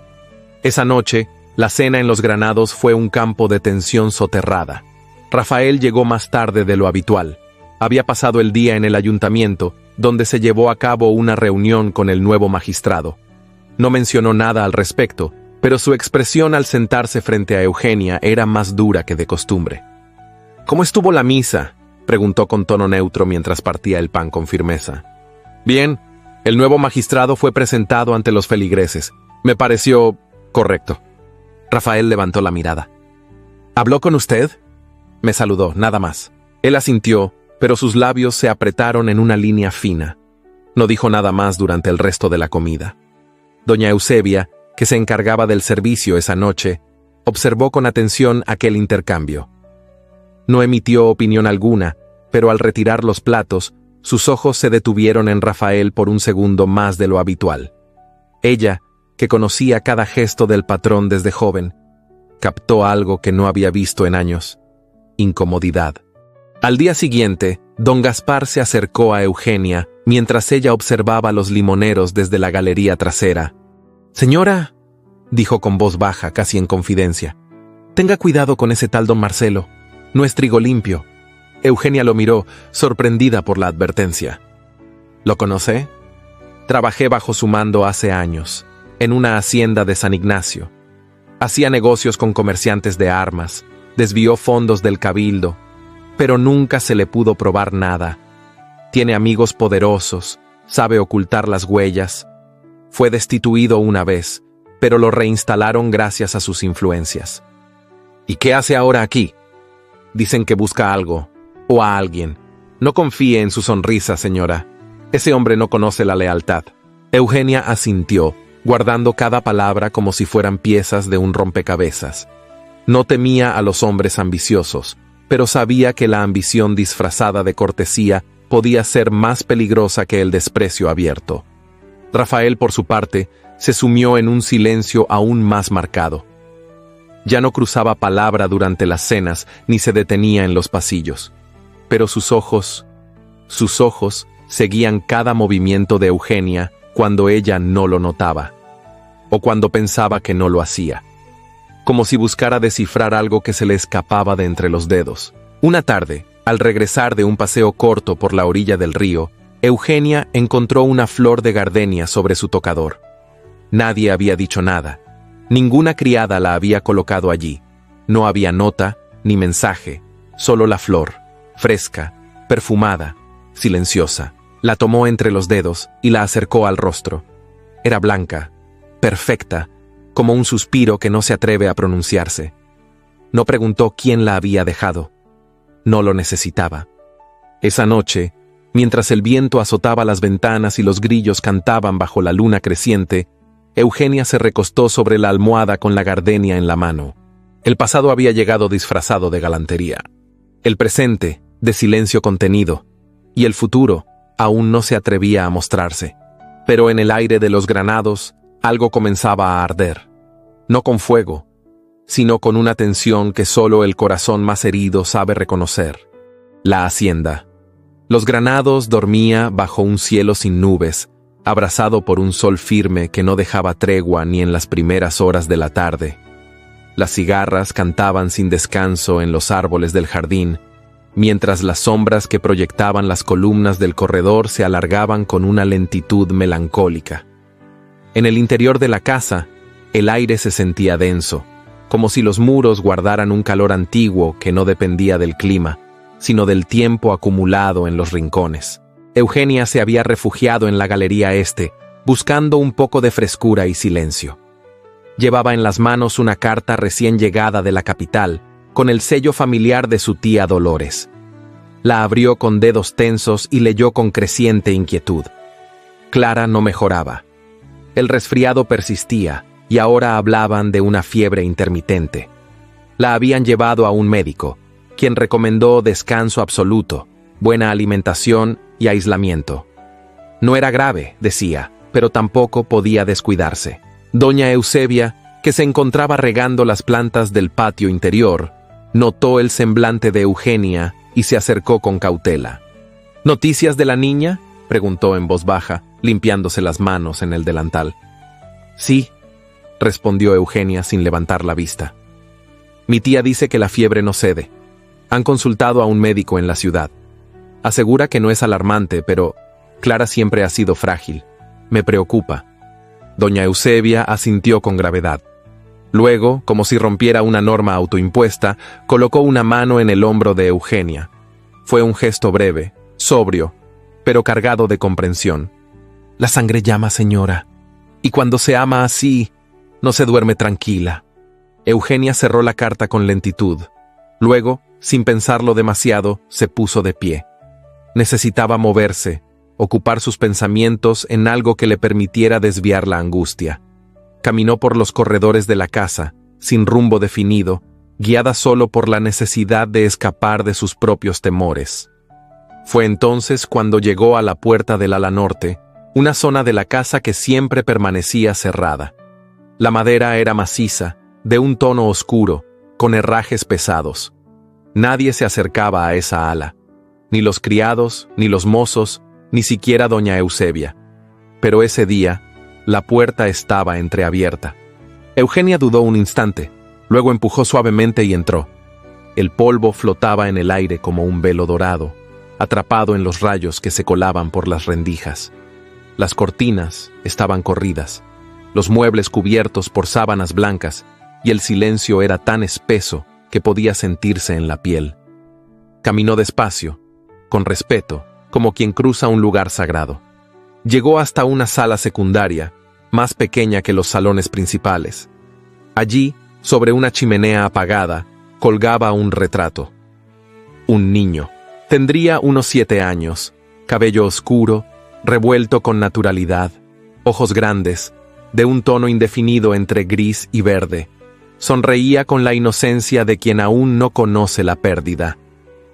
Esa noche, la cena en Los Granados fue un campo de tensión soterrada. Rafael llegó más tarde de lo habitual. Había pasado el día en el ayuntamiento, donde se llevó a cabo una reunión con el nuevo magistrado. No mencionó nada al respecto, pero su expresión al sentarse frente a Eugenia era más dura que de costumbre. «¿Cómo estuvo la misa?», preguntó con tono neutro mientras partía el pan con firmeza. «Bien, el nuevo magistrado fue presentado ante los feligreses. Me pareció correcto». Rafael levantó la mirada. «¿Habló con usted?». Me saludó, nada más. Él asintió, pero sus labios se apretaron en una línea fina. No dijo nada más durante el resto de la comida. Doña Eusebia, que se encargaba del servicio esa noche, observó con atención aquel intercambio. No emitió opinión alguna, pero al retirar los platos, sus ojos se detuvieron en Rafael por un segundo más de lo habitual. Ella, que conocía cada gesto del patrón desde joven, captó algo que no había visto en años: incomodidad. Al día siguiente, don Gaspar se acercó a Eugenia mientras ella observaba a los limoneros desde la galería trasera. «Señora», dijo con voz baja, casi en confidencia, «tenga cuidado con ese tal don Marcelo. No es trigo limpio». Eugenia lo miró, sorprendida por la advertencia. «¿Lo conoce?». «Trabajé bajo su mando hace años, en una hacienda de San Ignacio. Hacía negocios con comerciantes de armas, desvió fondos del cabildo, pero nunca se le pudo probar nada. Tiene amigos poderosos, sabe ocultar las huellas. Fue destituido una vez, pero lo reinstalaron gracias a sus influencias». «¿Y qué hace ahora aquí?». «Dicen que busca algo, o a alguien. No confíe en su sonrisa, señora. Ese hombre no conoce la lealtad». Eugenia asintió, guardando cada palabra como si fueran piezas de un rompecabezas. No temía a los hombres ambiciosos, pero sabía que la ambición disfrazada de cortesía podía ser más peligrosa que el desprecio abierto. Rafael, por su parte, se sumió en un silencio aún más marcado. Ya no cruzaba palabra durante las cenas ni se detenía en los pasillos, pero sus ojos seguían cada movimiento de Eugenia cuando ella no lo notaba, o cuando pensaba que no lo hacía, como si buscara descifrar algo que se le escapaba de entre los dedos. Una tarde, al regresar de un paseo corto por la orilla del río, Eugenia encontró una flor de gardenia sobre su tocador. Nadie había dicho nada. Ninguna criada la había colocado allí. No había nota ni mensaje, solo la flor, fresca, perfumada, silenciosa. La tomó entre los dedos y la acercó al rostro. Era blanca, perfecta, como un suspiro que no se atreve a pronunciarse. No preguntó quién la había dejado. No lo necesitaba. Esa noche, mientras el viento azotaba las ventanas y los grillos cantaban bajo la luna creciente, Eugenia se recostó sobre la almohada con la gardenia en la mano. El pasado había llegado disfrazado de galantería. El presente, de silencio contenido. Y el futuro, aún no se atrevía a mostrarse. Pero en el aire de Los Granados, algo comenzaba a arder. No con fuego, sino con una tensión que solo el corazón más herido sabe reconocer. La hacienda. Los Granados dormía bajo un cielo sin nubes, abrazado por un sol firme que no dejaba tregua ni en las primeras horas de la tarde. Las cigarras cantaban sin descanso en los árboles del jardín, mientras las sombras que proyectaban las columnas del corredor se alargaban con una lentitud melancólica. En el interior de la casa, el aire se sentía denso, como si los muros guardaran un calor antiguo que no dependía del clima, sino del tiempo acumulado en los rincones. Eugenia se había refugiado en la galería este, buscando un poco de frescura y silencio. Llevaba en las manos una carta recién llegada de la capital, con el sello familiar de su tía Dolores. La abrió con dedos tensos y leyó con creciente inquietud. Clara no mejoraba. El resfriado persistía y ahora hablaban de una fiebre intermitente. La habían llevado a un médico, quien recomendó descanso absoluto, buena alimentación y aislamiento. No era grave, decía, pero tampoco podía descuidarse. Doña Eusebia, que se encontraba regando las plantas del patio interior, notó el semblante de Eugenia y se acercó con cautela. ¿Noticias de la niña?, preguntó en voz baja, limpiándose las manos en el delantal. Sí, respondió Eugenia sin levantar la vista. Mi tía dice que la fiebre no cede. Han consultado a un médico en la ciudad. Asegura que no es alarmante, pero Clara siempre ha sido frágil. Me preocupa. Doña Eusebia asintió con gravedad. Luego, como si rompiera una norma autoimpuesta, colocó una mano en el hombro de Eugenia. Fue un gesto breve, sobrio, pero cargado de comprensión. La sangre llama, señora, y cuando se ama así, no se duerme tranquila. Eugenia cerró la carta con lentitud. Luego, sin pensarlo demasiado, se puso de pie. Necesitaba moverse, ocupar sus pensamientos en algo que le permitiera desviar la angustia. Caminó por los corredores de la casa, sin rumbo definido, guiada solo por la necesidad de escapar de sus propios temores. Fue entonces cuando llegó a la puerta del ala norte, una zona de la casa que siempre permanecía cerrada. La madera era maciza, de un tono oscuro, con herrajes pesados. Nadie se acercaba a esa ala, ni los criados, ni los mozos, ni siquiera doña Eusebia. Pero ese día, la puerta estaba entreabierta. Eugenia dudó un instante, luego empujó suavemente y entró. El polvo flotaba en el aire como un velo dorado, atrapado en los rayos que se colaban por las rendijas. Las cortinas estaban corridas, los muebles cubiertos por sábanas blancas, y el silencio era tan espeso que podía sentirse en la piel. Caminó despacio, con respeto, como quien cruza un lugar sagrado. Llegó hasta una sala secundaria, más pequeña que los salones principales. Allí, sobre una chimenea apagada, colgaba un retrato. Un niño. Tendría unos 7 años, cabello oscuro, revuelto con naturalidad, ojos grandes, de un tono indefinido entre gris y verde. Sonreía con la inocencia de quien aún no conoce la pérdida.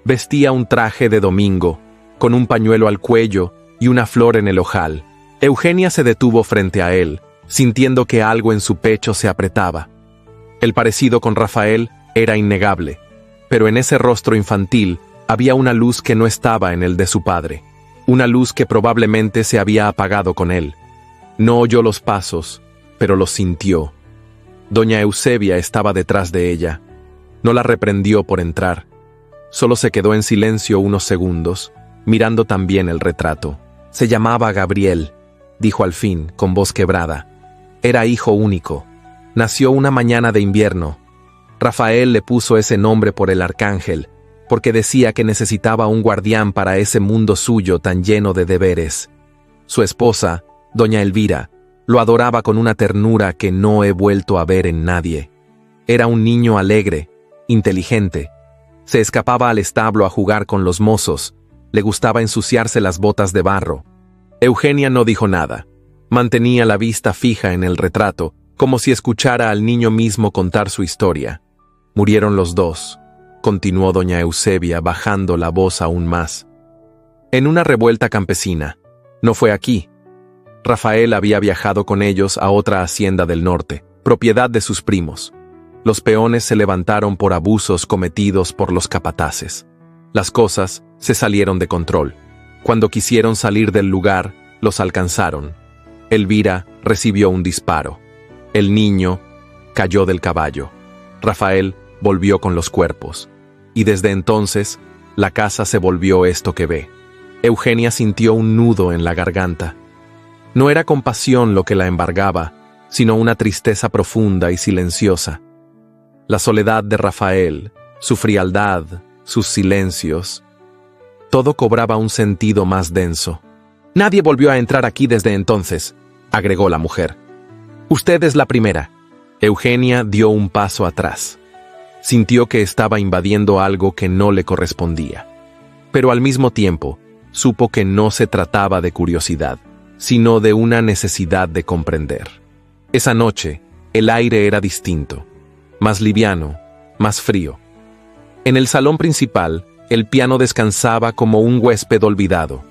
Vestía un traje de domingo, con un pañuelo al cuello y una flor en el ojal. Eugenia se detuvo frente a él, sintiendo que algo en su pecho se apretaba. El parecido con Rafael era innegable, pero en ese rostro infantil había una luz que no estaba en el de su padre, una luz que probablemente se había apagado con él. No oyó los pasos, pero los sintió. Doña Eusebia estaba detrás de ella. No la reprendió por entrar. Solo se quedó en silencio unos segundos, mirando también el retrato. Se llamaba Gabriel, dijo al fin, con voz quebrada. Era hijo único. Nació una mañana de invierno. Rafael le puso ese nombre por el arcángel, porque decía que necesitaba un guardián para ese mundo suyo tan lleno de deberes. Su esposa, doña Elvira, lo adoraba con una ternura que no he vuelto a ver en nadie. Era un niño alegre, inteligente. Se escapaba al establo a jugar con los mozos. Le gustaba ensuciarse las botas de barro. Eugenia no dijo nada. Mantenía la vista fija en el retrato, como si escuchara al niño mismo contar su historia. Murieron los dos, continuó doña Eusebia, bajando la voz aún más. En una revuelta campesina. No fue aquí. Rafael había viajado con ellos a otra hacienda del norte, propiedad de sus primos. Los peones se levantaron por abusos cometidos por los capataces. Las cosas se salieron de control. Cuando quisieron salir del lugar, los alcanzaron. Elvira recibió un disparo. El niño cayó del caballo. Rafael volvió con los cuerpos. Y desde entonces, la casa se volvió esto que ve. Eugenia sintió un nudo en la garganta. No era compasión lo que la embargaba, sino una tristeza profunda y silenciosa. La soledad de Rafael, su frialdad, sus silencios, todo cobraba un sentido más denso. Nadie volvió a entrar aquí desde entonces, agregó la mujer. Usted es la primera. Eugenia dio un paso atrás. Sintió que estaba invadiendo algo que no le correspondía. Pero al mismo tiempo, supo que no se trataba de curiosidad, sino de una necesidad de comprender. Esa noche, el aire era distinto, más liviano, más frío. En el salón principal, el piano descansaba como un huésped olvidado.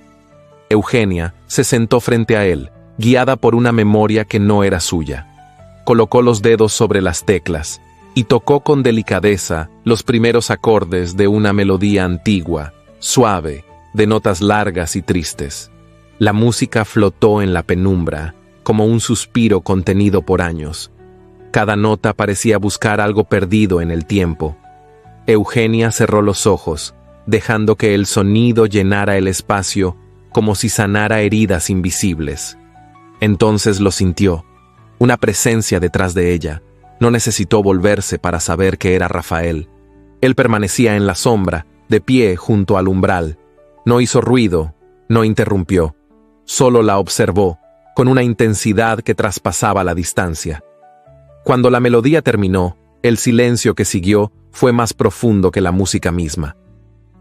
Eugenia se sentó frente a él, guiada por una memoria que no era suya. Colocó los dedos sobre las teclas y tocó con delicadeza los primeros acordes de una melodía antigua, suave, de notas largas y tristes. La música flotó en la penumbra, como un suspiro contenido por años. Cada nota parecía buscar algo perdido en el tiempo. Eugenia cerró los ojos, dejando que el sonido llenara el espacio como si sanara heridas invisibles. Entonces lo sintió, una presencia detrás de ella. No necesitó volverse para saber que era Rafael. Él permanecía en la sombra, de pie junto al umbral. No hizo ruido, no interrumpió. Solo la observó, con una intensidad que traspasaba la distancia. Cuando la melodía terminó, el silencio que siguió fue más profundo que la música misma.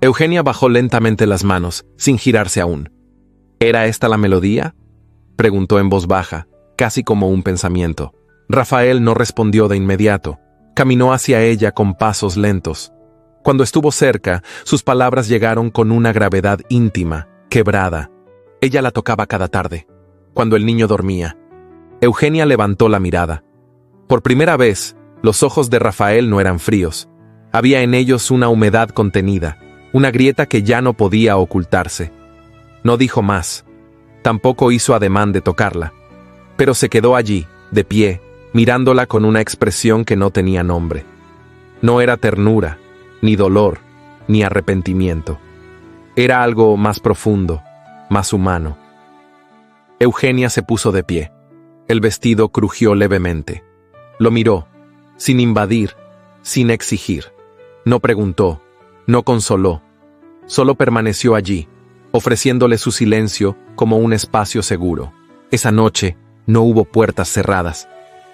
Eugenia bajó lentamente las manos, sin girarse aún. ¿Era esta la melodía?, preguntó en voz baja, casi como un pensamiento. Rafael no respondió de inmediato. Caminó hacia ella con pasos lentos. Cuando estuvo cerca, sus palabras llegaron con una gravedad íntima, quebrada. Ella la tocaba cada tarde, cuando el niño dormía. Eugenia levantó la mirada. Por primera vez, los ojos de Rafael no eran fríos. Había en ellos una humedad contenida, una grieta que ya no podía ocultarse. No dijo más. Tampoco hizo ademán de tocarla. Pero se quedó allí, de pie, mirándola con una expresión que no tenía nombre. No era ternura, ni dolor, ni arrepentimiento. Era algo más profundo, más humano. Eugenia se puso de pie. El vestido crujió levemente. Lo miró, sin invadir, sin exigir. No preguntó, no consoló. Solo permaneció allí, ofreciéndole su silencio como un espacio seguro. Esa noche no hubo puertas cerradas,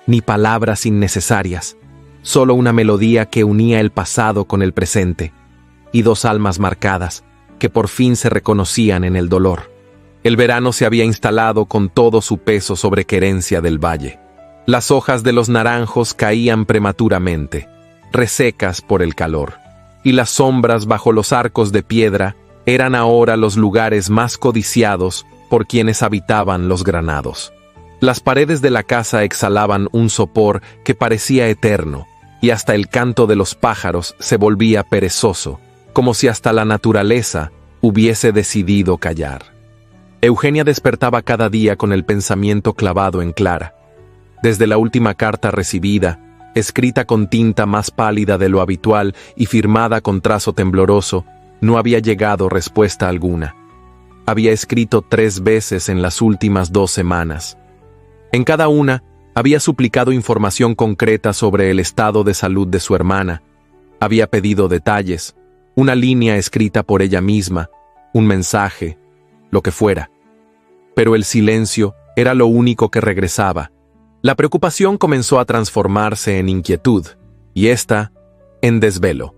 ni palabras innecesarias, solo una melodía que unía el pasado con el presente, y dos almas marcadas, que por fin se reconocían en el dolor. El verano se había instalado con todo su peso sobre Querencia del Valle. Las hojas de los naranjos caían prematuramente, resecas por el calor, y las sombras bajo los arcos de piedra eran ahora los lugares más codiciados por quienes habitaban los granados. Las paredes de la casa exhalaban un sopor que parecía eterno, y hasta el canto de los pájaros se volvía perezoso, como si hasta la naturaleza hubiese decidido callar. Eugenia despertaba cada día con el pensamiento clavado en Clara. Desde la última carta recibida, escrita con tinta más pálida de lo habitual y firmada con trazo tembloroso, no había llegado respuesta alguna. Había escrito 3 veces en las últimas 2 semanas. En cada una, había suplicado información concreta sobre el estado de salud de su hermana. Había pedido detalles, una línea escrita por ella misma, un mensaje, lo que fuera. Pero el silencio era lo único que regresaba. La preocupación comenzó a transformarse en inquietud, y esta, en desvelo.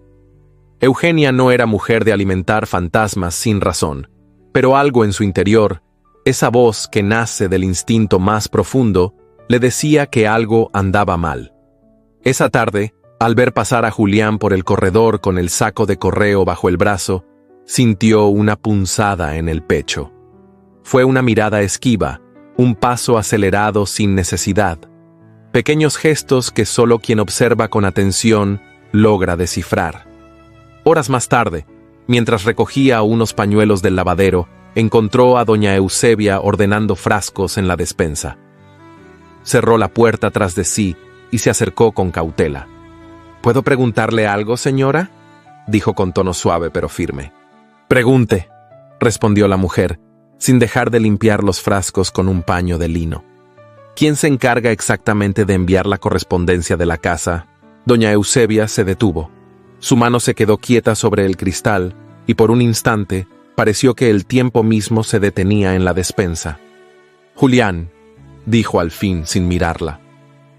Eugenia no era mujer de alimentar fantasmas sin razón, pero algo en su interior, esa voz que nace del instinto más profundo, le decía que algo andaba mal. Esa tarde, al ver pasar a Julián por el corredor con el saco de correo bajo el brazo, sintió una punzada en el pecho. Fue una mirada esquiva, un paso acelerado sin necesidad. Pequeños gestos que solo quien observa con atención logra descifrar. Horas más tarde, mientras recogía unos pañuelos del lavadero, encontró a doña Eusebia ordenando frascos en la despensa. Cerró la puerta tras de sí y se acercó con cautela. ¿Puedo preguntarle algo, señora?, dijo con tono suave pero firme. Pregunte, respondió la mujer, sin dejar de limpiar los frascos con un paño de lino. ¿Quién se encarga exactamente de enviar la correspondencia de la casa? Doña Eusebia se detuvo. Su mano se quedó quieta sobre el cristal y por un instante pareció que el tiempo mismo se detenía en la despensa. Julián, dijo al fin sin mirarla.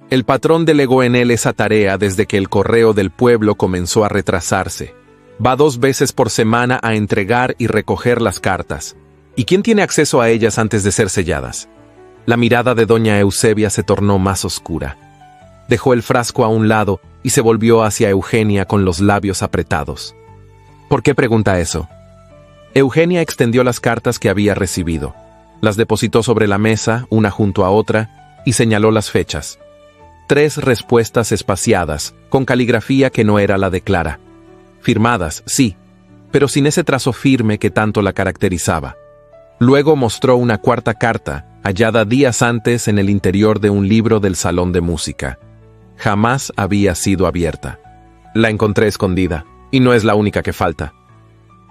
El patrón delegó en él esa tarea desde que el correo del pueblo comenzó a retrasarse. Va 2 veces por semana a entregar y recoger las cartas. ¿Y quién tiene acceso a ellas antes de ser selladas? La mirada de doña Eusebia se tornó más oscura. Dejó el frasco a un lado y se volvió hacia Eugenia con los labios apretados. ¿Por qué pregunta eso? Eugenia extendió las cartas que había recibido. Las depositó sobre la mesa, una junto a otra, y señaló las fechas. 3 respuestas espaciadas, con caligrafía que no era la de Clara. Firmadas, sí, pero sin ese trazo firme que tanto la caracterizaba. Luego mostró una 4ª carta, hallada días antes en el interior de un libro del salón de música. Jamás había sido abierta. La encontré escondida, y no es la única que falta.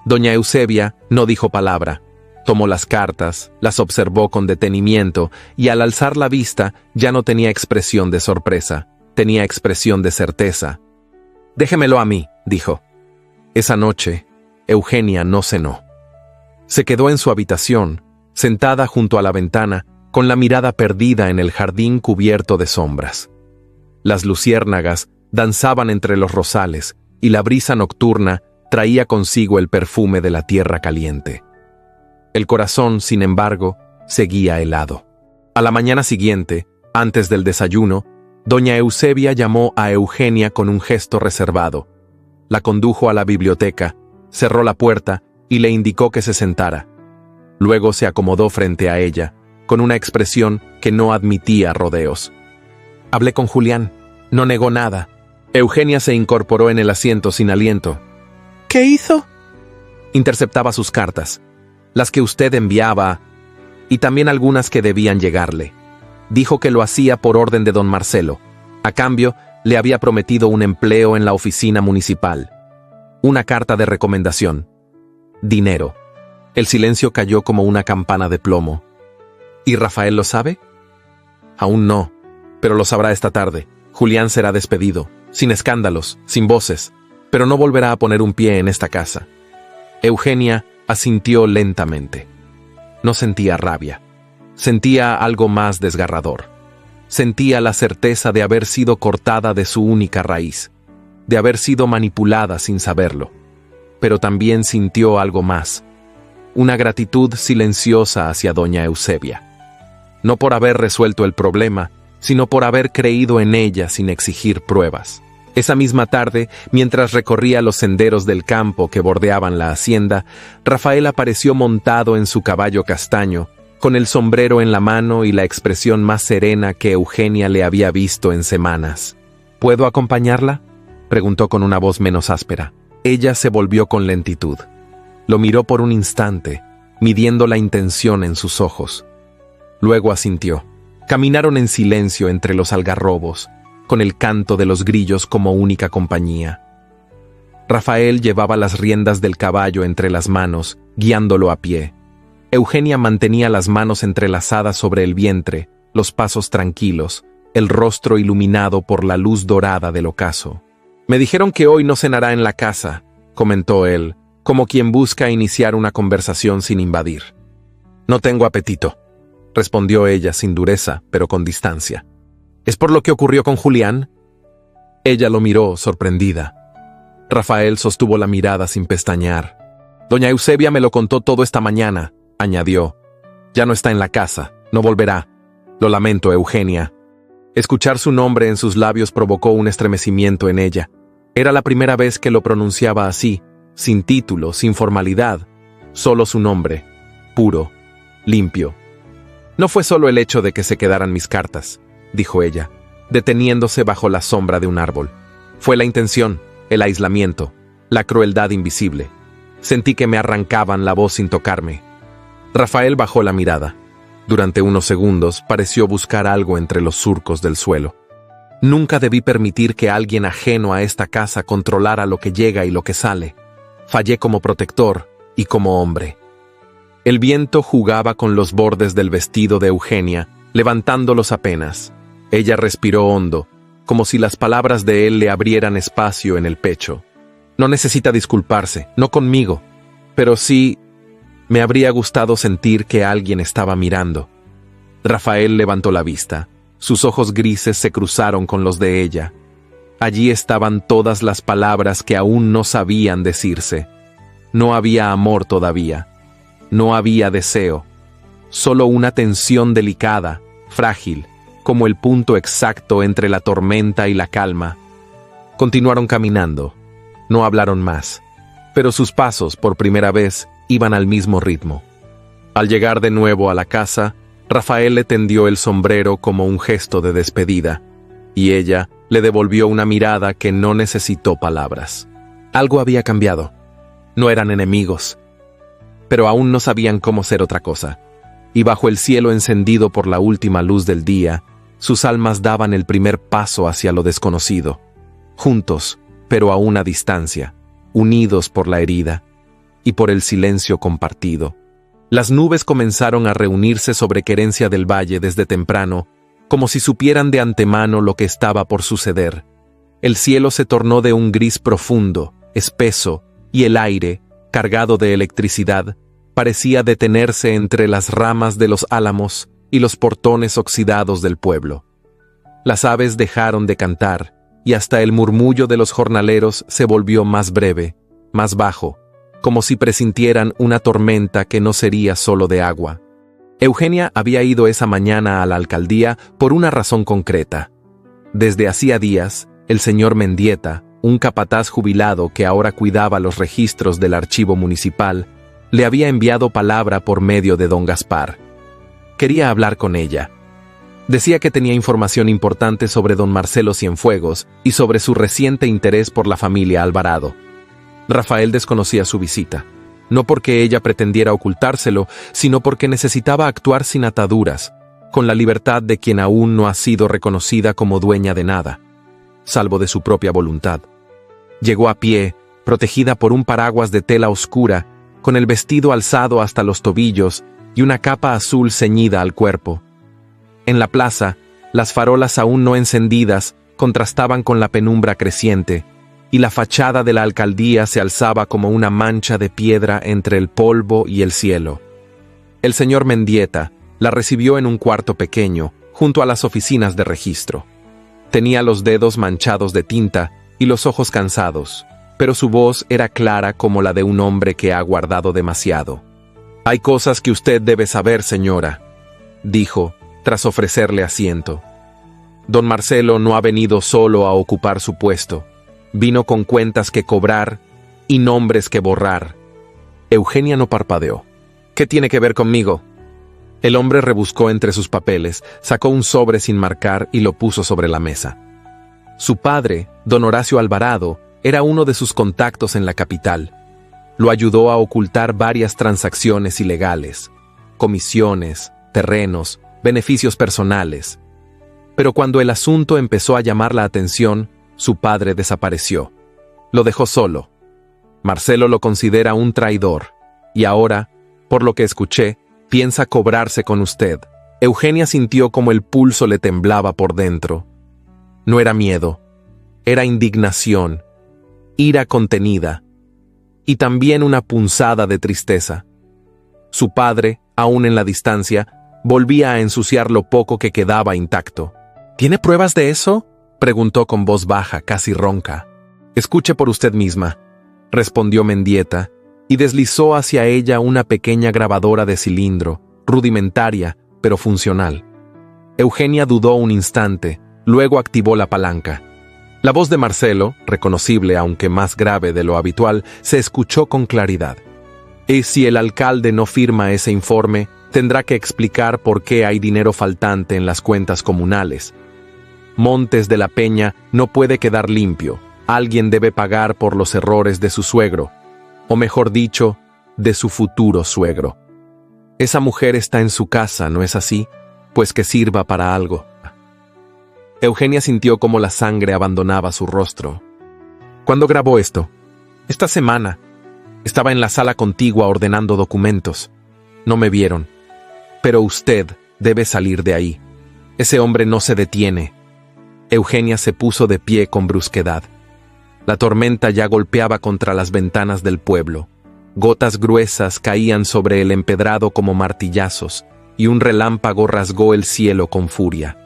Doña Eusebia no dijo palabra. Tomó las cartas, las observó con detenimiento, y al alzar la vista ya no tenía expresión de sorpresa, tenía expresión de certeza. «Déjemelo a mí», dijo. Esa noche, Eugenia no cenó. Se quedó en su habitación, sentada junto a la ventana, con la mirada perdida en el jardín cubierto de sombras. Las luciérnagas danzaban entre los rosales, y la brisa nocturna traía consigo el perfume de la tierra caliente. El corazón, sin embargo, seguía helado. A la mañana siguiente, antes del desayuno, doña Eusebia llamó a Eugenia con un gesto reservado. La condujo a la biblioteca, cerró la puerta y le indicó que se sentara. Luego se acomodó frente a ella, con una expresión que no admitía rodeos. Hablé con Julián. No negó nada. Eugenia se incorporó en el asiento sin aliento. ¿Qué hizo? Interceptaba sus cartas. Las que usted enviaba, y también algunas que debían llegarle. Dijo que lo hacía por orden de don Marcelo. A cambio, le había prometido un empleo en la oficina municipal. Una carta de recomendación. Dinero. El silencio cayó como una campana de plomo. ¿Y Rafael lo sabe? Aún no, pero lo sabrá esta tarde. Julián será despedido, sin escándalos, sin voces, pero no volverá a poner un pie en esta casa. Eugenia asintió lentamente. No sentía rabia. Sentía algo más desgarrador. Sentía la certeza de haber sido cortada de su única raíz, de haber sido manipulada sin saberlo. Pero también sintió algo más. Una gratitud silenciosa hacia doña Eusebia. No por haber resuelto el problema, sino por haber creído en ella sin exigir pruebas. Esa misma tarde, mientras recorría los senderos del campo que bordeaban la hacienda, Rafael apareció montado en su caballo castaño, con el sombrero en la mano y la expresión más serena que Eugenia le había visto en semanas. ¿Puedo acompañarla?, preguntó con una voz menos áspera. Ella se volvió con lentitud. Lo miró por un instante, midiendo la intención en sus ojos. Luego asintió. Caminaron en silencio entre los algarrobos, con el canto de los grillos como única compañía. Rafael llevaba las riendas del caballo entre las manos, guiándolo a pie. Eugenia mantenía las manos entrelazadas sobre el vientre, los pasos tranquilos, el rostro iluminado por la luz dorada del ocaso. «Me dijeron que hoy no cenará en la casa», comentó él, como quien busca iniciar una conversación sin invadir. «No tengo apetito», respondió ella sin dureza, pero con distancia. «¿Es por lo que ocurrió con Julián?». Ella lo miró, sorprendida. Rafael sostuvo la mirada sin pestañear. «Doña Eusebia me lo contó todo esta mañana», añadió. «Ya no está en la casa, no volverá. Lo lamento, Eugenia». Escuchar su nombre en sus labios provocó un estremecimiento en ella. Era la primera vez que lo pronunciaba así, sin título, sin formalidad, solo su nombre, puro, limpio. «No fue solo el hecho de que se quedaran mis cartas», dijo ella, deteniéndose bajo la sombra de un árbol. «Fue la intención, el aislamiento, la crueldad invisible. Sentí que me arrancaban la voz sin tocarme». Rafael bajó la mirada. Durante unos segundos pareció buscar algo entre los surcos del suelo. «Nunca debí permitir que alguien ajeno a esta casa controlara lo que llega y lo que sale. Fallé como protector y como hombre». El viento jugaba con los bordes del vestido de Eugenia, levantándolos apenas. Ella respiró hondo, como si las palabras de él le abrieran espacio en el pecho. «No necesita disculparse, no conmigo, pero sí, me habría gustado sentir que alguien estaba mirando». Rafael levantó la vista. Sus ojos grises se cruzaron con los de ella. Allí estaban todas las palabras que aún no sabían decirse. No había amor todavía. No había deseo. Solo una tensión delicada, frágil, como el punto exacto entre la tormenta y la calma. Continuaron caminando. No hablaron más. Pero sus pasos, por primera vez, iban al mismo ritmo. Al llegar de nuevo a la casa, Rafael le tendió el sombrero como un gesto de despedida, y ella le devolvió una mirada que no necesitó palabras. Algo había cambiado. No eran enemigos, pero aún no sabían cómo ser otra cosa. Y bajo el cielo encendido por la última luz del día, sus almas daban el primer paso hacia lo desconocido. Juntos, pero a una distancia, unidos por la herida y por el silencio compartido. Las nubes comenzaron a reunirse sobre Querencia del Valle desde temprano, como si supieran de antemano lo que estaba por suceder. El cielo se tornó de un gris profundo, espeso, y el aire, cargado de electricidad, parecía detenerse entre las ramas de los álamos y los portones oxidados del pueblo. Las aves dejaron de cantar, y hasta el murmullo de los jornaleros se volvió más breve, más bajo, como si presintieran una tormenta que no sería solo de agua. Eugenia había ido esa mañana a la alcaldía por una razón concreta. Desde hacía días, el señor Mendieta, un capataz jubilado que ahora cuidaba los registros del archivo municipal, le había enviado palabra por medio de don Gaspar. Quería hablar con ella. Decía que tenía información importante sobre don Marcelo Cienfuegos y sobre su reciente interés por la familia Alvarado. Rafael desconocía su visita, no porque ella pretendiera ocultárselo, sino porque necesitaba actuar sin ataduras, con la libertad de quien aún no ha sido reconocida como dueña de nada, salvo de su propia voluntad. Llegó a pie, protegida por un paraguas de tela oscura, con el vestido alzado hasta los tobillos y una capa azul ceñida al cuerpo. En la plaza, las farolas aún no encendidas contrastaban con la penumbra creciente, y la fachada de la alcaldía se alzaba como una mancha de piedra entre el polvo y el cielo. El señor Mendieta la recibió en un cuarto pequeño, junto a las oficinas de registro. Tenía los dedos manchados de tinta y los ojos cansados, pero su voz era clara como la de un hombre que ha guardado demasiado. «Hay cosas que usted debe saber, señora», dijo, tras ofrecerle asiento. «Don Marcelo no ha venido solo a ocupar su puesto. Vino con cuentas que cobrar y nombres que borrar». Eugenia no parpadeó. «¿Qué tiene que ver conmigo?». El hombre rebuscó entre sus papeles, sacó un sobre sin marcar y lo puso sobre la mesa. Su padre, don Horacio Alvarado, era uno de sus contactos en la capital. Lo ayudó a ocultar varias transacciones ilegales, comisiones, terrenos, beneficios personales. Pero cuando el asunto empezó a llamar la atención, su padre desapareció. Lo dejó solo. Marcelo lo considera un traidor, y ahora, por lo que escuché, piensa cobrarse con usted. Eugenia sintió como el pulso le temblaba por dentro. No era miedo, era indignación, ira contenida, y también una punzada de tristeza. Su padre, aún en la distancia, volvía a ensuciar lo poco que quedaba intacto. ¿Tiene pruebas de eso?, preguntó con voz baja, casi ronca. «Escuche por usted misma», respondió Mendieta, y deslizó hacia ella una pequeña grabadora de cilindro, rudimentaria, pero funcional. Eugenia dudó un instante, luego activó la palanca. La voz de Marcelo, reconocible aunque más grave de lo habitual, se escuchó con claridad. «Y si el alcalde no firma ese informe, tendrá que explicar por qué hay dinero faltante en las cuentas comunales. Montes de la Peña no puede quedar limpio. Alguien debe pagar por los errores de su suegro, o mejor dicho, de su futuro suegro. Esa mujer está en su casa, ¿no es así? Pues que sirva para algo». Eugenia sintió cómo la sangre abandonaba su rostro. «¿Cuándo grabó esto?» «Esta semana. Estaba en la sala contigua ordenando documentos. No me vieron. Pero usted debe salir de ahí. Ese hombre no se detiene». Eugenia se puso de pie con brusquedad. La tormenta ya golpeaba contra las ventanas del pueblo. Gotas gruesas caían sobre el empedrado como martillazos, y un relámpago rasgó el cielo con furia.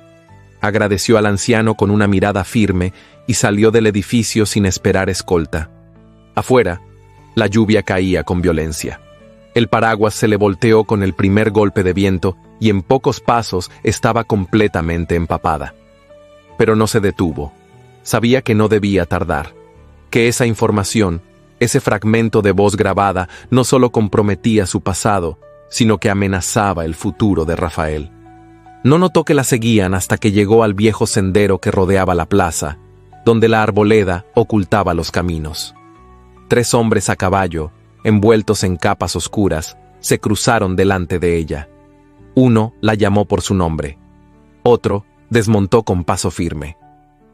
Agradeció al anciano con una mirada firme y salió del edificio sin esperar escolta. Afuera, la lluvia caía con violencia. El paraguas se le volteó con el primer golpe de viento y en pocos pasos estaba completamente empapada. Pero no se detuvo. Sabía que no debía tardar, que esa información, ese fragmento de voz grabada, no solo comprometía su pasado, sino que amenazaba el futuro de Rafael. No notó que la seguían hasta que llegó al viejo sendero que rodeaba la plaza, donde la arboleda ocultaba los caminos. 3 hombres a caballo, envueltos en capas oscuras, se cruzaron delante de ella. Uno la llamó por su nombre. Otro desmontó con paso firme.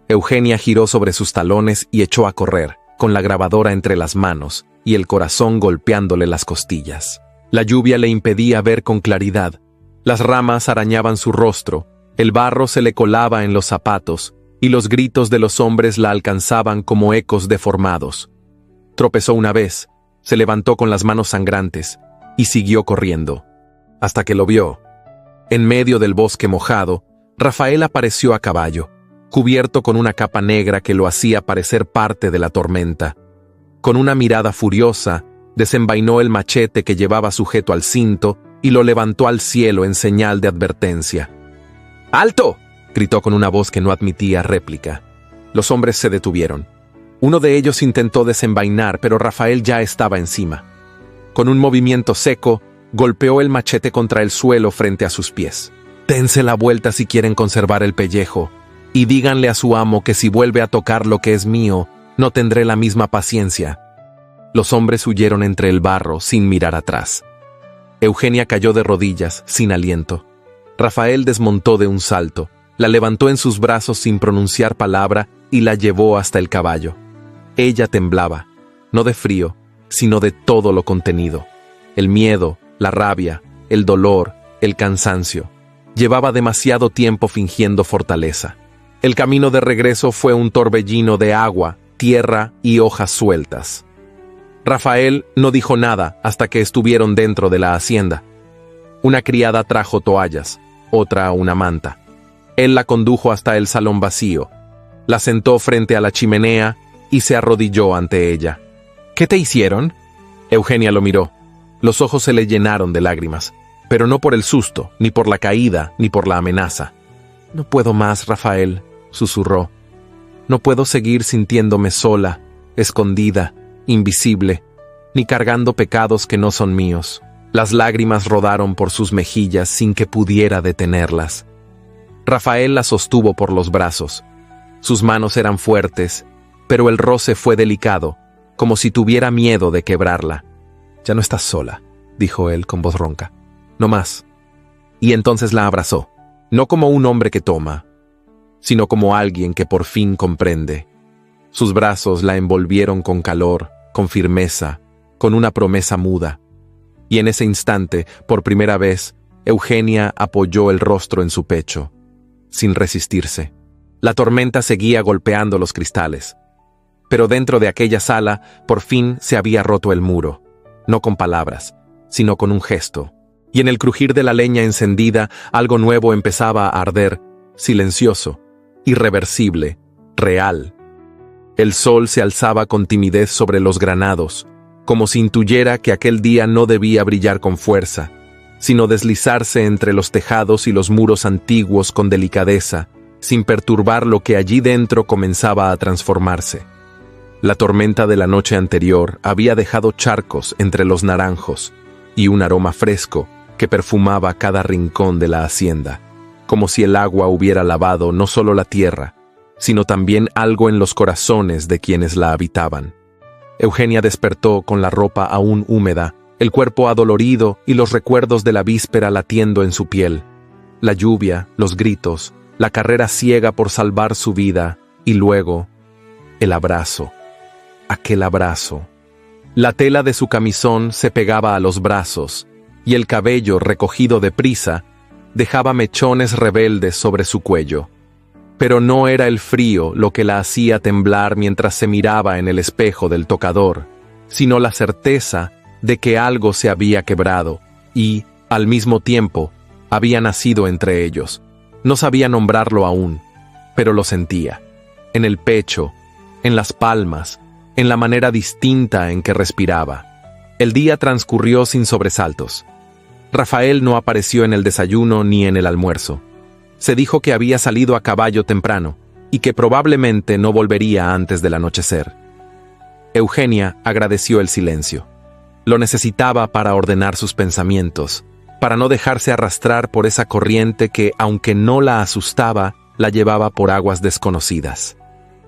Eugenia giró sobre sus talones y echó a correr, con la grabadora entre las manos y el corazón golpeándole las costillas. La lluvia le impedía ver con claridad. Las ramas arañaban su rostro, el barro se le colaba en los zapatos, y los gritos de los hombres la alcanzaban como ecos deformados. Tropezó una vez, se levantó con las manos sangrantes, y siguió corriendo, hasta que lo vio. En medio del bosque mojado, Rafael apareció a caballo, cubierto con una capa negra que lo hacía parecer parte de la tormenta. Con una mirada furiosa, desenvainó el machete que llevaba sujeto al cinto y lo levantó al cielo en señal de advertencia. ¡Alto!, gritó con una voz que no admitía réplica. Los hombres se detuvieron. Uno de ellos intentó desenvainar, pero Rafael ya estaba encima. Con un movimiento seco, golpeó el machete contra el suelo frente a sus pies. «Dense la vuelta si quieren conservar el pellejo, y díganle a su amo que si vuelve a tocar lo que es mío, no tendré la misma paciencia». Los hombres huyeron entre el barro sin mirar atrás. Eugenia cayó de rodillas, sin aliento. Rafael desmontó de un salto, la levantó en sus brazos sin pronunciar palabra y la llevó hasta el caballo. Ella temblaba, no de frío, sino de todo lo contenido. El miedo, la rabia, el dolor, el cansancio. Llevaba demasiado tiempo fingiendo fortaleza. El camino de regreso fue un torbellino de agua, tierra y hojas sueltas. Rafael no dijo nada hasta que estuvieron dentro de la hacienda. Una criada trajo toallas, otra una manta. Él la condujo hasta el salón vacío, la sentó frente a la chimenea y se arrodilló ante ella. «¿Qué te hicieron?». Eugenia lo miró. Los ojos se le llenaron de lágrimas, pero no por el susto, ni por la caída, ni por la amenaza. «No puedo más, Rafael», susurró. «No puedo seguir sintiéndome sola, escondida, invisible, ni cargando pecados que no son míos». Las lágrimas rodaron por sus mejillas sin que pudiera detenerlas. Rafael la sostuvo por los brazos. Sus manos eran fuertes, pero el roce fue delicado, como si tuviera miedo de quebrarla. «Ya no estás sola», dijo él con voz ronca. «No más». Y entonces la abrazó, no como un hombre que toma, sino como alguien que por fin comprende. Sus brazos la envolvieron con calor, con firmeza, con una promesa muda. Y en ese instante, por primera vez, Eugenia apoyó el rostro en su pecho, sin resistirse. La tormenta seguía golpeando los cristales. Pero dentro de aquella sala, por fin se había roto el muro, no con palabras, sino con un gesto. Y en el crujir de la leña encendida, algo nuevo empezaba a arder, silencioso, irreversible, real. El sol se alzaba con timidez sobre los granados, como si intuyera que aquel día no debía brillar con fuerza, sino deslizarse entre los tejados y los muros antiguos con delicadeza, sin perturbar lo que allí dentro comenzaba a transformarse. La tormenta de la noche anterior había dejado charcos entre los naranjos y un aroma fresco que perfumaba cada rincón de la hacienda, como si el agua hubiera lavado no solo la tierra, sino también algo en los corazones de quienes la habitaban. Eugenia despertó con la ropa aún húmeda, el cuerpo adolorido y los recuerdos de la víspera latiendo en su piel. La lluvia, los gritos, la carrera ciega por salvar su vida y luego el abrazo. Aquel abrazo. La tela de su camisón se pegaba a los brazos y el cabello recogido deprisa dejaba mechones rebeldes sobre su cuello. Pero no era el frío lo que la hacía temblar mientras se miraba en el espejo del tocador, sino la certeza de que algo se había quebrado y, al mismo tiempo, había nacido entre ellos. No sabía nombrarlo aún, pero lo sentía. En el pecho, en las palmas, en la manera distinta en que respiraba. El día transcurrió sin sobresaltos. Rafael no apareció en el desayuno ni en el almuerzo. Se dijo que había salido a caballo temprano y que probablemente no volvería antes del anochecer. Eugenia agradeció el silencio. Lo necesitaba para ordenar sus pensamientos, para no dejarse arrastrar por esa corriente que, aunque no la asustaba, la llevaba por aguas desconocidas.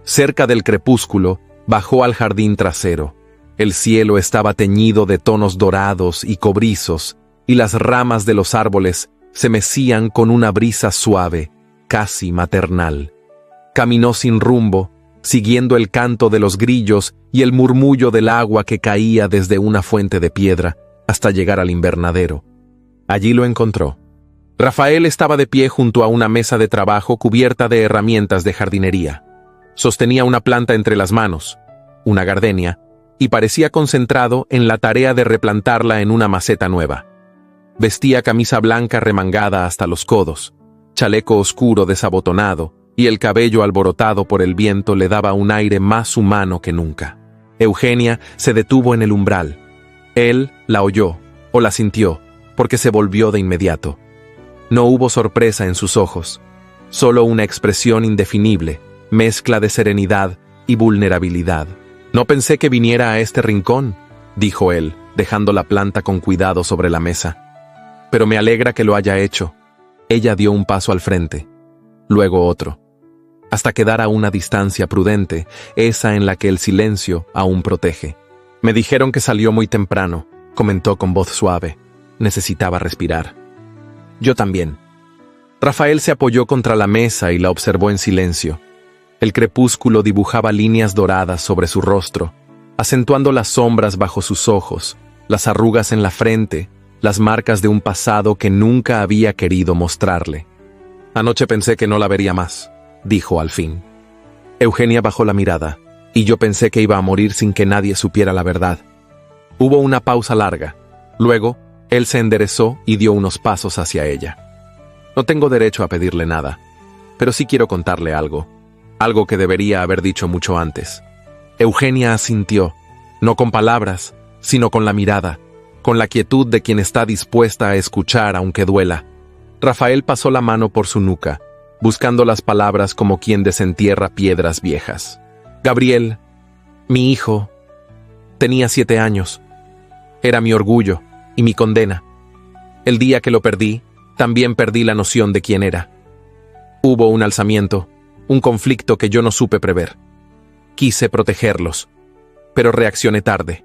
Cerca del crepúsculo, bajó al jardín trasero. El cielo estaba teñido de tonos dorados y cobrizos, y las ramas de los árboles se mecían con una brisa suave, casi maternal. Caminó sin rumbo, siguiendo el canto de los grillos y el murmullo del agua que caía desde una fuente de piedra hasta llegar al invernadero. Allí lo encontró. Rafael estaba de pie junto a una mesa de trabajo cubierta de herramientas de jardinería. Sostenía una planta entre las manos, una gardenia, y parecía concentrado en la tarea de replantarla en una maceta nueva. Vestía camisa blanca remangada hasta los codos, chaleco oscuro desabotonado, y el cabello alborotado por el viento le daba un aire más humano que nunca. Eugenia se detuvo en el umbral. Él la oyó, o la sintió, porque se volvió de inmediato. No hubo sorpresa en sus ojos, solo una expresión indefinible, mezcla de serenidad y vulnerabilidad. «No pensé que viniera a este rincón», dijo él, dejando la planta con cuidado sobre la mesa. «Pero me alegra que lo haya hecho». Ella dio un paso al frente, luego otro, hasta quedar a una distancia prudente, esa en la que el silencio aún protege. «Me dijeron que salió muy temprano», comentó con voz suave. Necesitaba respirar. «Yo también». Rafael se apoyó contra la mesa y la observó en silencio. El crepúsculo dibujaba líneas doradas sobre su rostro, acentuando las sombras bajo sus ojos, las arrugas en la frente, las marcas de un pasado que nunca había querido mostrarle. «Anoche pensé que no la vería más», dijo al fin. Eugenia bajó la mirada, y yo pensé que iba a morir sin que nadie supiera la verdad. Hubo una pausa larga. Luego, él se enderezó y dio unos pasos hacia ella. «No tengo derecho a pedirle nada, pero sí quiero contarle algo. Algo que debería haber dicho mucho antes». Eugenia asintió, no con palabras, sino con la mirada, con la quietud de quien está dispuesta a escuchar aunque duela. Rafael pasó la mano por su nuca, buscando las palabras como quien desentierra piedras viejas. «Gabriel, mi hijo, tenía 7 años. Era mi orgullo y mi condena. El día que lo perdí, también perdí la noción de quién era. Hubo un alzamiento, un conflicto que yo no supe prever. Quise protegerlos, pero reaccioné tarde.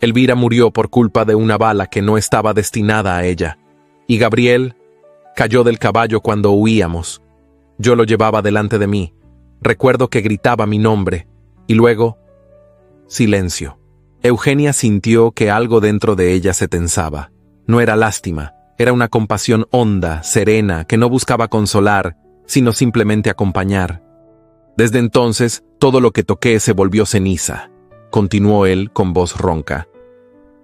Elvira murió por culpa de una bala que no estaba destinada a ella, y Gabriel cayó del caballo cuando huíamos. Yo lo llevaba delante de mí. Recuerdo que gritaba mi nombre, y luego, silencio». Eugenia sintió que algo dentro de ella se tensaba. No era lástima, era una compasión honda, serena, que no buscaba consolar, sino simplemente acompañar. «Desde entonces, todo lo que toqué se volvió ceniza», continuó él con voz ronca.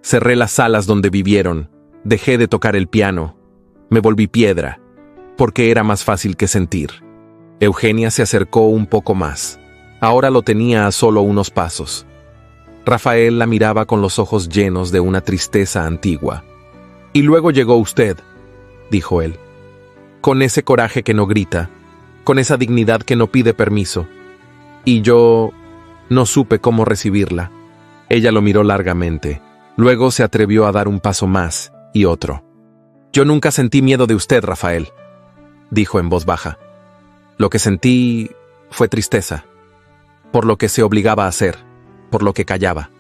«Cerré las salas donde vivieron, dejé de tocar el piano, me volví piedra, porque era más fácil que sentir». Eugenia se acercó un poco más. Ahora lo tenía a solo unos pasos. Rafael la miraba con los ojos llenos de una tristeza antigua. «Y luego llegó usted», dijo él, «con ese coraje que no grita, con esa dignidad que no pide permiso. Y yo no supe cómo recibirla». Ella lo miró largamente. Luego se atrevió a dar un paso más y otro. «Yo nunca sentí miedo de usted, Rafael», dijo en voz baja. «Lo que sentí fue tristeza, por lo que se obligaba a hacer, por lo que callaba».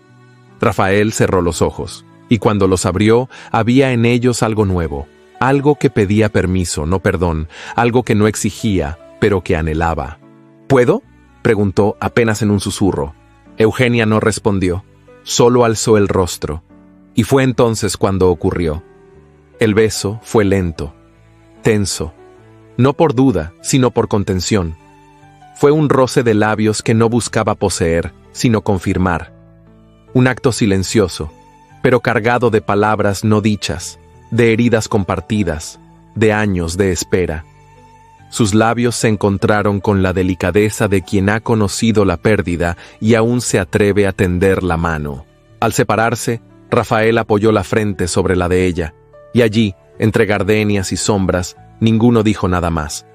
Rafael cerró los ojos, y cuando los abrió, había en ellos algo nuevo, algo que pedía permiso, no perdón, algo que no exigía, pero que anhelaba. «¿Puedo?», preguntó apenas en un susurro. Eugenia no respondió, solo alzó el rostro, y fue entonces cuando ocurrió. El beso fue lento, tenso, no por duda, sino por contención. Fue un roce de labios que no buscaba poseer, sino confirmar. Un acto silencioso, pero cargado de palabras no dichas, de heridas compartidas, de años de espera. Sus labios se encontraron con la delicadeza de quien ha conocido la pérdida y aún se atreve a tender la mano. Al separarse, Rafael apoyó la frente sobre la de ella, y allí, entre gardenias y sombras, ninguno dijo nada más.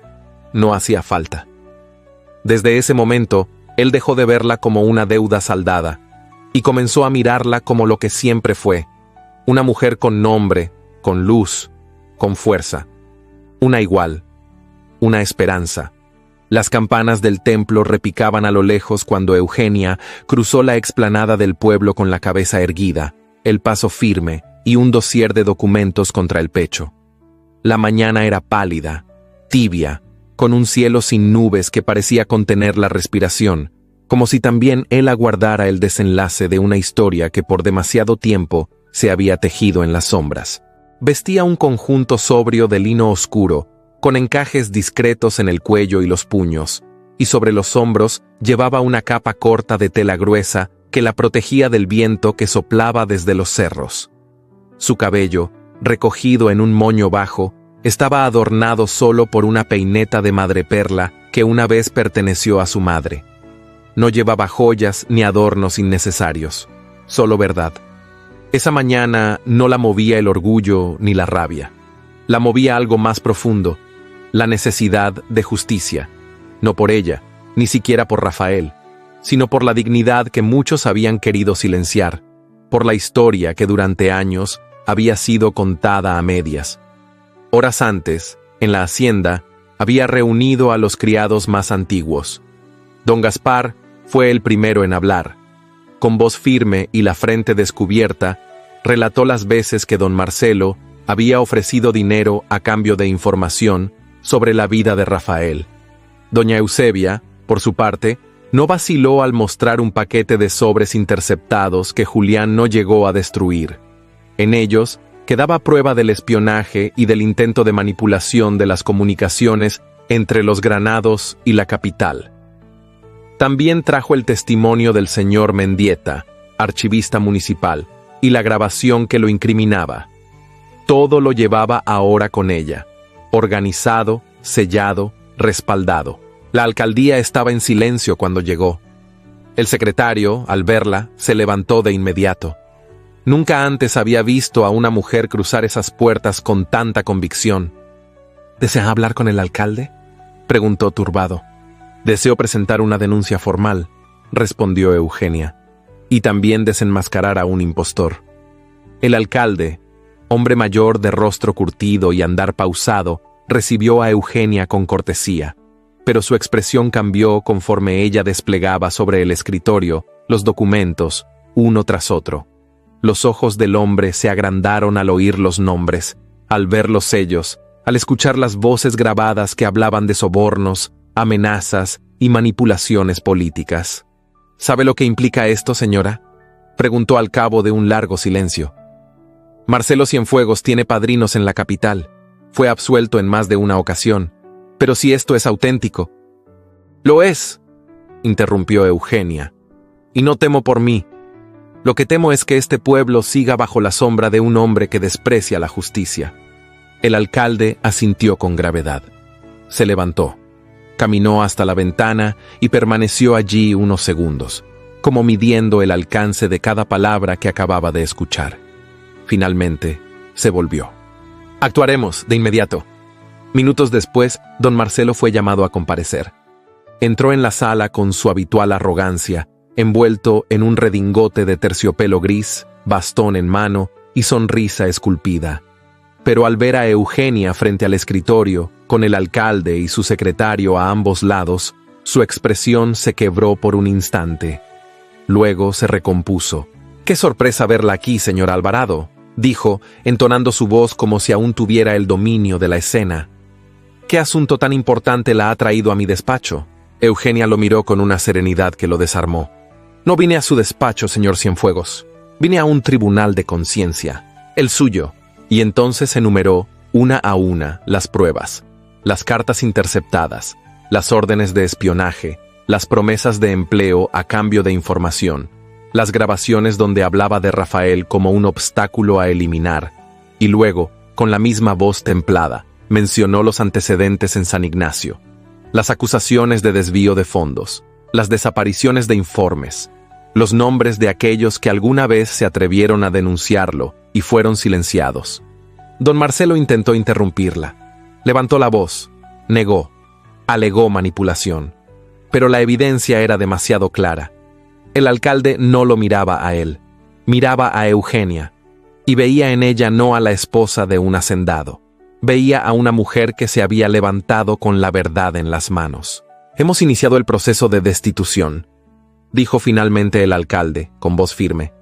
No hacía falta. Desde ese momento, él dejó de verla como una deuda saldada, y comenzó a mirarla como lo que siempre fue, una mujer con nombre, con luz, con fuerza. Una igual, una esperanza. Las campanas del templo repicaban a lo lejos cuando Eugenia cruzó la explanada del pueblo con la cabeza erguida, el paso firme y un dossier de documentos contra el pecho. La mañana era pálida, tibia, con un cielo sin nubes que parecía contener la respiración, como si también él aguardara el desenlace de una historia que por demasiado tiempo se había tejido en las sombras. Vestía un conjunto sobrio de lino oscuro, con encajes discretos en el cuello y los puños, y sobre los hombros llevaba una capa corta de tela gruesa que la protegía del viento que soplaba desde los cerros. Su cabello, recogido en un moño bajo, estaba adornado solo por una peineta de madreperla que una vez perteneció a su madre. No llevaba joyas ni adornos innecesarios, solo verdad. Esa mañana no la movía el orgullo ni la rabia. La movía algo más profundo, la necesidad de justicia, no por ella, ni siquiera por Rafael, sino por la dignidad que muchos habían querido silenciar, por la historia que durante años había sido contada a medias. Horas antes, en la hacienda, había reunido a los criados más antiguos. Don Gaspar fue el primero en hablar. Con voz firme y la frente descubierta, relató las veces que don Marcelo había ofrecido dinero a cambio de información sobre la vida de Rafael. Doña Eusebia, por su parte, no vaciló al mostrar un paquete de sobres interceptados que Julián no llegó a destruir. En ellos quedaba prueba del espionaje y del intento de manipulación de las comunicaciones entre los Granados y la capital. También trajo el testimonio del señor Mendieta, archivista municipal, y la grabación que lo incriminaba. Todo lo llevaba ahora con ella, organizado, sellado, respaldado. La alcaldía estaba en silencio cuando llegó. El secretario, al verla, se levantó de inmediato. Nunca antes había visto a una mujer cruzar esas puertas con tanta convicción. ¿Desea hablar con el alcalde?, preguntó turbado. Deseo presentar una denuncia formal, respondió Eugenia, y también desenmascarar a un impostor. El alcalde, hombre mayor de rostro curtido y andar pausado, recibió a Eugenia con cortesía, pero su expresión cambió conforme ella desplegaba sobre el escritorio los documentos, uno tras otro. Los ojos del hombre se agrandaron al oír los nombres, al ver los sellos, al escuchar las voces grabadas que hablaban de sobornos, amenazas y manipulaciones políticas. ¿Sabe lo que implica esto, señora?, preguntó al cabo de un largo silencio. Marcelo Cienfuegos tiene padrinos en la capital. Fue absuelto en más de una ocasión. Pero si esto es auténtico. Lo es, interrumpió Eugenia. Y no temo por mí. Lo que temo es que este pueblo siga bajo la sombra de un hombre que desprecia la justicia. El alcalde asintió con gravedad. Se levantó, caminó hasta la ventana y permaneció allí unos segundos, como midiendo el alcance de cada palabra que acababa de escuchar. Finalmente, se volvió. Actuaremos de inmediato. Minutos después, don Marcelo fue llamado a comparecer. Entró en la sala con su habitual arrogancia, envuelto en un redingote de terciopelo gris, bastón en mano y sonrisa esculpida. Pero al ver a Eugenia frente al escritorio, con el alcalde y su secretario a ambos lados, su expresión se quebró por un instante. Luego se recompuso. «¡Qué sorpresa verla aquí, señor Alvarado!», dijo, entonando su voz como si aún tuviera el dominio de la escena. «¿Qué asunto tan importante la ha traído a mi despacho?». Eugenia lo miró con una serenidad que lo desarmó. «No vine a su despacho, señor Cienfuegos. Vine a un tribunal de conciencia, el suyo». Y entonces enumeró, una a una, las pruebas, las cartas interceptadas, las órdenes de espionaje, las promesas de empleo a cambio de información, las grabaciones donde hablaba de Rafael como un obstáculo a eliminar, y luego, con la misma voz templada, mencionó los antecedentes en San Ignacio, las acusaciones de desvío de fondos, las desapariciones de informes, los nombres de aquellos que alguna vez se atrevieron a denunciarlo y fueron silenciados. Don Marcelo intentó interrumpirla. Levantó la voz, negó, alegó manipulación. Pero la evidencia era demasiado clara. El alcalde no lo miraba a él, miraba a Eugenia, y veía en ella no a la esposa de un hacendado. Veía a una mujer que se había levantado con la verdad en las manos. «Hemos iniciado el proceso de destitución», dijo finalmente el alcalde, con voz firme.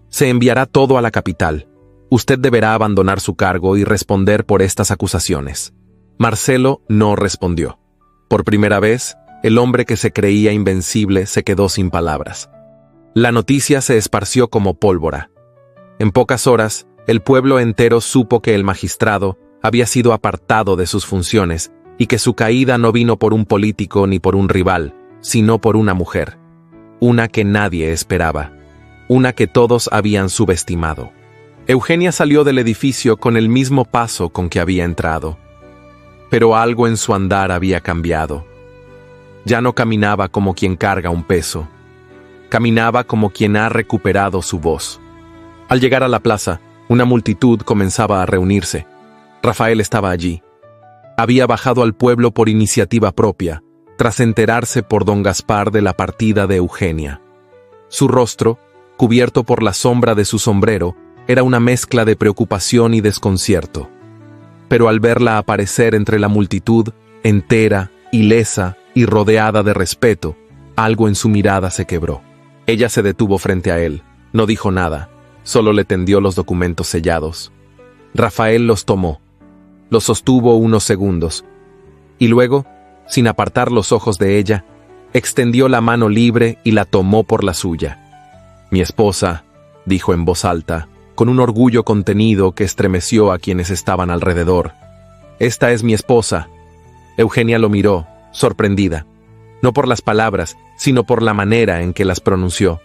«Se enviará todo a la capital. Usted deberá abandonar su cargo y responder por estas acusaciones». Marcelo no respondió. Por primera vez, el hombre que se creía invencible se quedó sin palabras. La noticia se esparció como pólvora. En pocas horas, el pueblo entero supo que el magistrado había sido apartado de sus funciones y que su caída no vino por un político ni por un rival, sino por una mujer. Una que nadie esperaba. Una que todos habían subestimado. Eugenia salió del edificio con el mismo paso con que había entrado. Pero algo en su andar había cambiado. Ya no caminaba como quien carga un peso. Caminaba como quien ha recuperado su voz. Al llegar a la plaza, una multitud comenzaba a reunirse. Rafael estaba allí. Había bajado al pueblo por iniciativa propia, tras enterarse por don Gaspar de la partida de Eugenia. Su rostro, cubierto por la sombra de su sombrero, era una mezcla de preocupación y desconcierto. Pero al verla aparecer entre la multitud, entera, ilesa y rodeada de respeto, algo en su mirada se quebró. Ella se detuvo frente a él, no dijo nada, solo le tendió los documentos sellados. Rafael los tomó, los sostuvo unos segundos, y luego, sin apartar los ojos de ella, extendió la mano libre y la tomó por la suya. «Mi esposa», dijo en voz alta, con un orgullo contenido que estremeció a quienes estaban alrededor. «Esta es mi esposa». Eugenia lo miró, sorprendida, no por las palabras, sino por la manera en que las pronunció,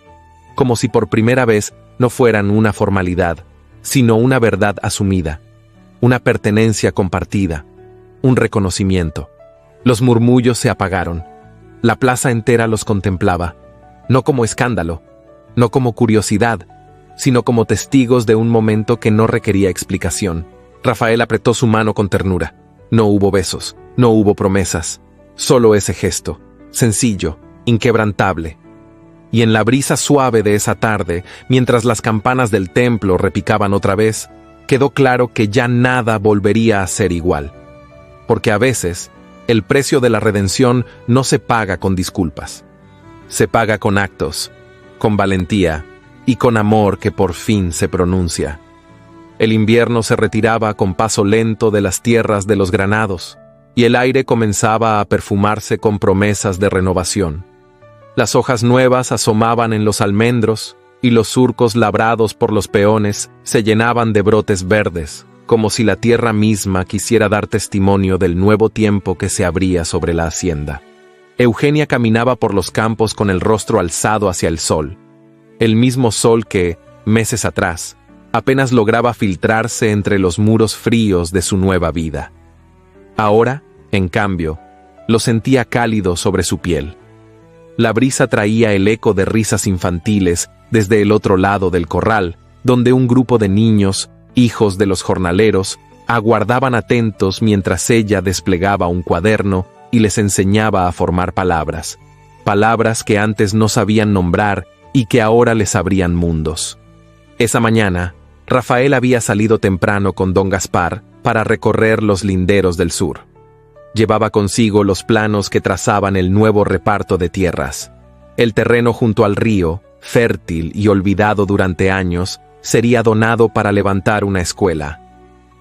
como si por primera vez no fueran una formalidad, sino una verdad asumida, una pertenencia compartida, un reconocimiento. Los murmullos se apagaron. La plaza entera los contemplaba, no como escándalo, no como curiosidad, sino como testigos de un momento que no requería explicación. Rafael apretó su mano con ternura. No hubo besos, no hubo promesas, solo ese gesto, sencillo, inquebrantable. Y en la brisa suave de esa tarde, mientras las campanas del templo repicaban otra vez, quedó claro que ya nada volvería a ser igual. Porque a veces, el precio de la redención no se paga con disculpas. Se paga con actos, con valentía y con amor que por fin se pronuncia. El invierno se retiraba con paso lento de las tierras de los granados, y el aire comenzaba a perfumarse con promesas de renovación. Las hojas nuevas asomaban en los almendros, y los surcos labrados por los peones se llenaban de brotes verdes, como si la tierra misma quisiera dar testimonio del nuevo tiempo que se abría sobre la hacienda. Eugenia caminaba por los campos con el rostro alzado hacia el sol, el mismo sol que, meses atrás, apenas lograba filtrarse entre los muros fríos de su nueva vida. Ahora, en cambio, lo sentía cálido sobre su piel. La brisa traía el eco de risas infantiles desde el otro lado del corral, donde un grupo de niños, hijos de los jornaleros, aguardaban atentos mientras ella desplegaba un cuaderno y les enseñaba a formar palabras, palabras que antes no sabían nombrar y que ahora les abrían mundos. Esa mañana, Rafael había salido temprano con don Gaspar para recorrer los linderos del sur. Llevaba consigo los planos que trazaban el nuevo reparto de tierras. El terreno junto al río, fértil y olvidado durante años, sería donado para levantar una escuela.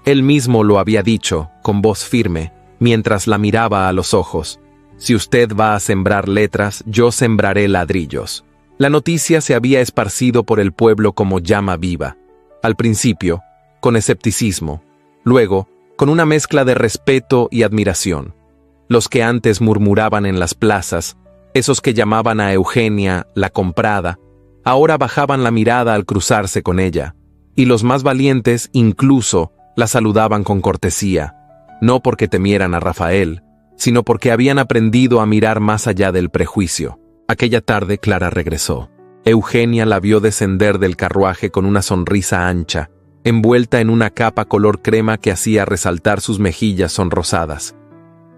Él mismo lo había dicho, con voz firme, mientras la miraba a los ojos. «Si usted va a sembrar letras, yo sembraré ladrillos». La noticia se había esparcido por el pueblo como llama viva. Al principio, con escepticismo. Luego, con una mezcla de respeto y admiración. Los que antes murmuraban en las plazas, esos que llamaban a Eugenia la comprada, ahora bajaban la mirada al cruzarse con ella, y los más valientes incluso la saludaban con cortesía. no porque temieran a Rafael, sino porque habían aprendido a mirar más allá del prejuicio. Aquella tarde Clara regresó. Eugenia la vio descender del carruaje con una sonrisa ancha, envuelta en una capa color crema que hacía resaltar sus mejillas sonrosadas.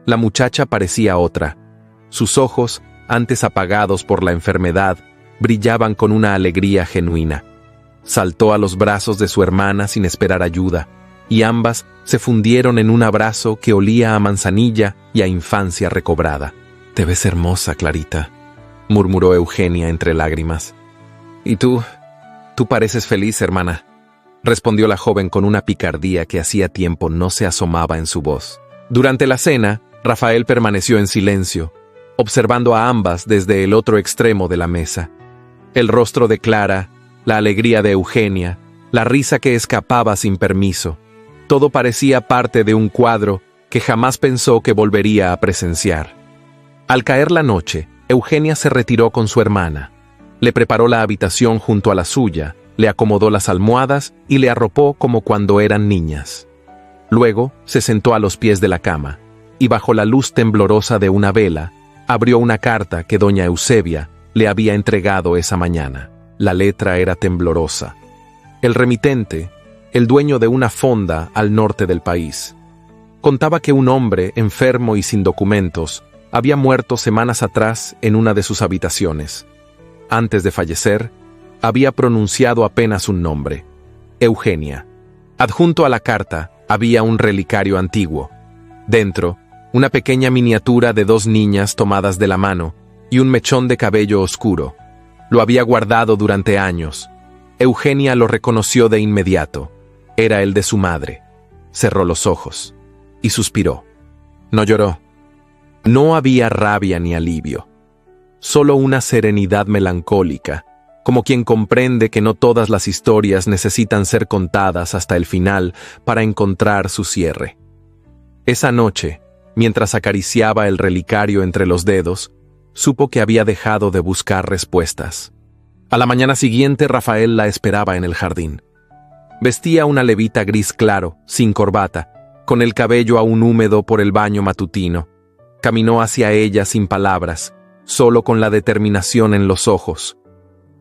La muchacha parecía otra. Sus ojos, antes apagados por la enfermedad, brillaban con una alegría genuina. Saltó a los brazos de su hermana sin esperar ayuda, y ambas se fundieron en un abrazo que olía a manzanilla y a infancia recobrada. «Te ves hermosa, Clarita», murmuró Eugenia entre lágrimas. «¿Y tú? Tú pareces feliz, hermana», respondió la joven con una picardía que hacía tiempo no se asomaba en su voz. Durante la cena, Rafael permaneció en silencio, observando a ambas desde el otro extremo de la mesa. El rostro de Clara, la alegría de Eugenia, la risa que escapaba sin permiso, todo parecía parte de un cuadro que jamás pensó que volvería a presenciar. Al caer la noche, Eugenia se retiró con su hermana. Le preparó la habitación junto a la suya, le acomodó las almohadas y le arropó como cuando eran niñas. Luego se sentó a los pies de la cama y bajo la luz temblorosa de una vela, abrió una carta que doña Eusebia le había entregado esa mañana. La letra era temblorosa. El remitente, el dueño de una fonda al norte del país, contaba que un hombre enfermo y sin documentos había muerto semanas atrás en una de sus habitaciones. Antes de fallecer, había pronunciado apenas un nombre: Eugenia. Adjunto a la carta había un relicario antiguo. Dentro, una pequeña miniatura de 2 niñas tomadas de la mano y un mechón de cabello oscuro. Lo había guardado durante años. Eugenia lo reconoció de inmediato. Era el de su madre. Cerró los ojos y suspiró. No lloró. No había rabia ni alivio. Solo una serenidad melancólica, como quien comprende que no todas las historias necesitan ser contadas hasta el final para encontrar su cierre. Esa noche, mientras acariciaba el relicario entre los dedos, supo que había dejado de buscar respuestas. A la mañana siguiente, Rafael la esperaba en el jardín. Vestía una levita gris claro, sin corbata, con el cabello aún húmedo por el baño matutino. Caminó hacia ella sin palabras, solo con la determinación en los ojos.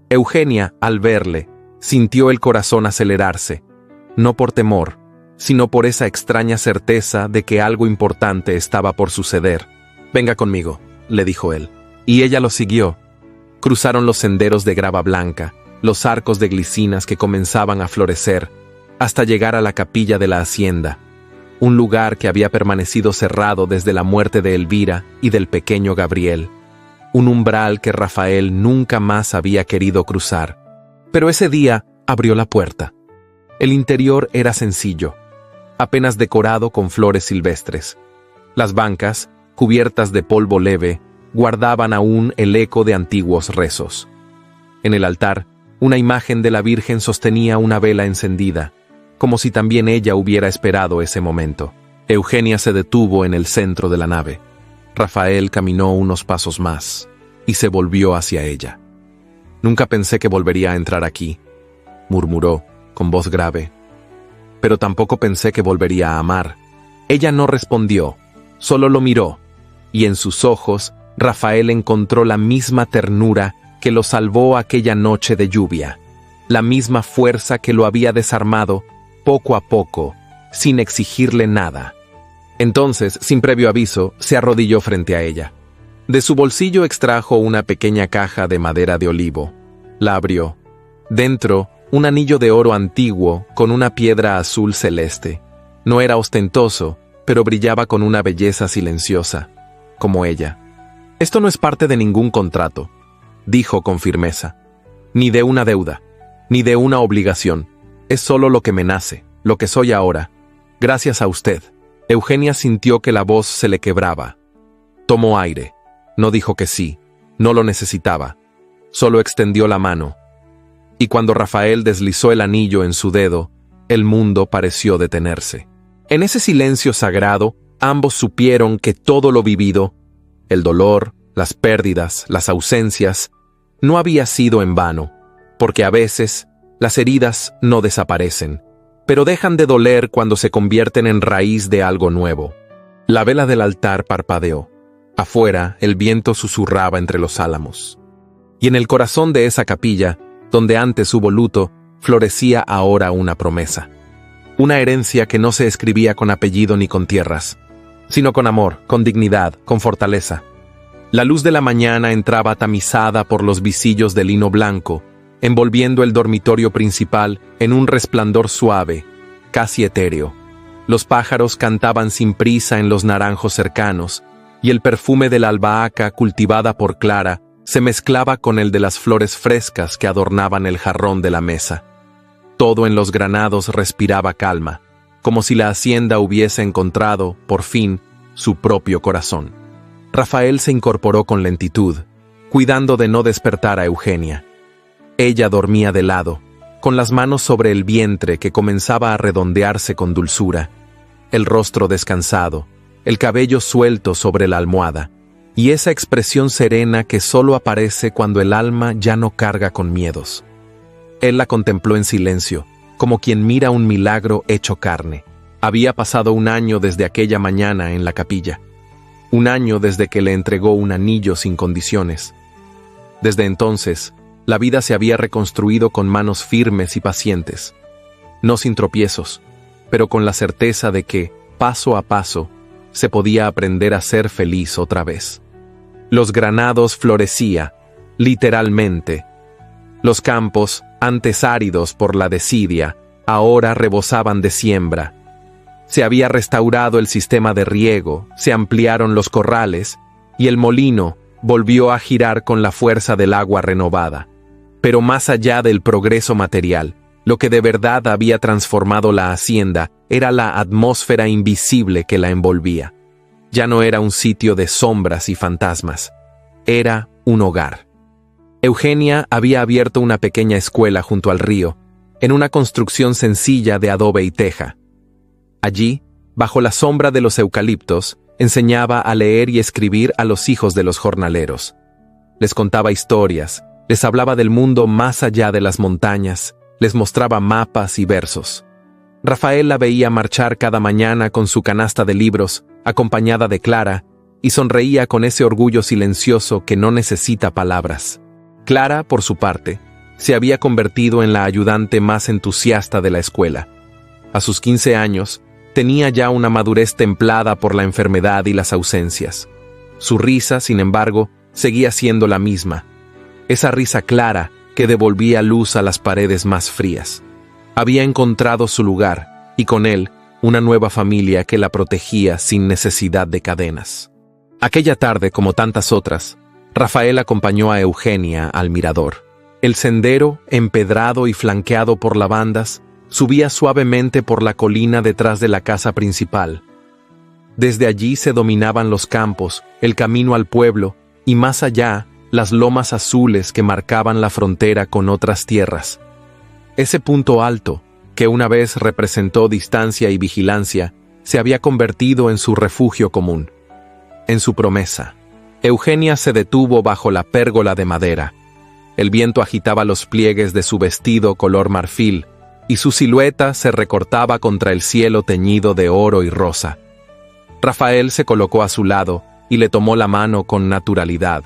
Eugenia, al verle, sintió el corazón acelerarse, no por temor, sino por esa extraña certeza de que algo importante estaba por suceder. «Venga conmigo», le dijo él. Y ella lo siguió. Cruzaron los senderos de grava blanca, los arcos de glicinas que comenzaban a florecer, hasta llegar a la capilla de la hacienda, un lugar que había permanecido cerrado desde la muerte de Elvira y del pequeño Gabriel, un umbral que Rafael nunca más había querido cruzar. Pero ese día abrió la puerta. El interior era sencillo, apenas decorado con flores silvestres. Las bancas, cubiertas de polvo leve, guardaban aún el eco de antiguos rezos. En el altar, una imagen de la Virgen sostenía una vela encendida, como si también ella hubiera esperado ese momento. Eugenia se detuvo en el centro de la nave. Rafael caminó unos pasos más y se volvió hacia ella. «Nunca pensé que volvería a entrar aquí», murmuró, con voz grave. «Pero tampoco pensé que volvería a amar». Ella no respondió, solo lo miró, y en sus ojos Rafael encontró la misma ternura que lo salvó aquella noche de lluvia, la misma fuerza que lo había desarmado poco a poco, sin exigirle nada. Entonces, sin previo aviso, se arrodilló frente a ella. De su bolsillo extrajo una pequeña caja de madera de olivo. La abrió. Dentro, un anillo de oro antiguo con una piedra azul celeste. No era ostentoso, pero brillaba con una belleza silenciosa, como ella. «Esto no es parte de ningún contrato», dijo con firmeza. «Ni de una deuda, ni de una obligación. Es solo lo que me nace, lo que soy ahora. Gracias a usted». Eugenia sintió que la voz se le quebraba. Tomó aire. No dijo que sí, no lo necesitaba. Solo extendió la mano. Y cuando Rafael deslizó el anillo en su dedo, el mundo pareció detenerse. En ese silencio sagrado, ambos supieron que todo lo vivido, el dolor, las pérdidas, las ausencias, no había sido en vano, porque a veces las heridas no desaparecen, pero dejan de doler cuando se convierten en raíz de algo nuevo. La vela del altar parpadeó. Afuera, el viento susurraba entre los álamos. Y en el corazón de esa capilla, donde antes hubo luto, florecía ahora una promesa. Una herencia que no se escribía con apellido ni con tierras, sino con amor, con dignidad, con fortaleza. La luz de la mañana entraba tamizada por los visillos de lino blanco, envolviendo el dormitorio principal en un resplandor suave, casi etéreo. Los pájaros cantaban sin prisa en los naranjos cercanos, y el perfume de la albahaca cultivada por Clara se mezclaba con el de las flores frescas que adornaban el jarrón de la mesa. Todo en los granados respiraba calma, como si la hacienda hubiese encontrado, por fin, su propio corazón. Rafael se incorporó con lentitud, cuidando de no despertar a Eugenia. Ella dormía de lado, con las manos sobre el vientre que comenzaba a redondearse con dulzura, el rostro descansado, el cabello suelto sobre la almohada, y esa expresión serena que solo aparece cuando el alma ya no carga con miedos. Él la contempló en silencio, como quien mira un milagro hecho carne. Había pasado 1 año desde aquella mañana en la capilla. 1 año desde que le entregó un anillo sin condiciones. Desde entonces, la vida se había reconstruido con manos firmes y pacientes. No sin tropiezos, pero con la certeza de que, paso a paso, se podía aprender a ser feliz otra vez. Los granados florecía, literalmente. Los campos, antes áridos por la desidia, ahora rebosaban de siembra. Se había restaurado el sistema de riego, se ampliaron los corrales, y el molino volvió a girar con la fuerza del agua renovada. Pero más allá del progreso material, lo que de verdad había transformado la hacienda era la atmósfera invisible que la envolvía. Ya no era un sitio de sombras y fantasmas, era un hogar. Eugenia había abierto una pequeña escuela junto al río, en una construcción sencilla de adobe y teja. Allí, bajo la sombra de los eucaliptos, enseñaba a leer y escribir a los hijos de los jornaleros. Les contaba historias, les hablaba del mundo más allá de las montañas, les mostraba mapas y versos. Rafael la veía marchar cada mañana con su canasta de libros, acompañada de Clara, y sonreía con ese orgullo silencioso que no necesita palabras. Clara, por su parte, se había convertido en la ayudante más entusiasta de la escuela. A sus 15 años, tenía ya una madurez templada por la enfermedad y las ausencias. Su risa, sin embargo, seguía siendo la misma. Esa risa clara que devolvía luz a las paredes más frías. Había encontrado su lugar, y con él, una nueva familia que la protegía sin necesidad de cadenas. Aquella tarde, como tantas otras, Rafael acompañó a Eugenia al mirador. El sendero, empedrado y flanqueado por lavandas, subía suavemente por la colina detrás de la casa principal. Desde allí se dominaban los campos, el camino al pueblo, y más allá, las lomas azules que marcaban la frontera con otras tierras. Ese punto alto, que una vez representó distancia y vigilancia, se había convertido en su refugio común, en su promesa. Eugenia se detuvo bajo la pérgola de madera. El viento agitaba los pliegues de su vestido color marfil, y su silueta se recortaba contra el cielo teñido de oro y rosa. Rafael se colocó a su lado y le tomó la mano con naturalidad,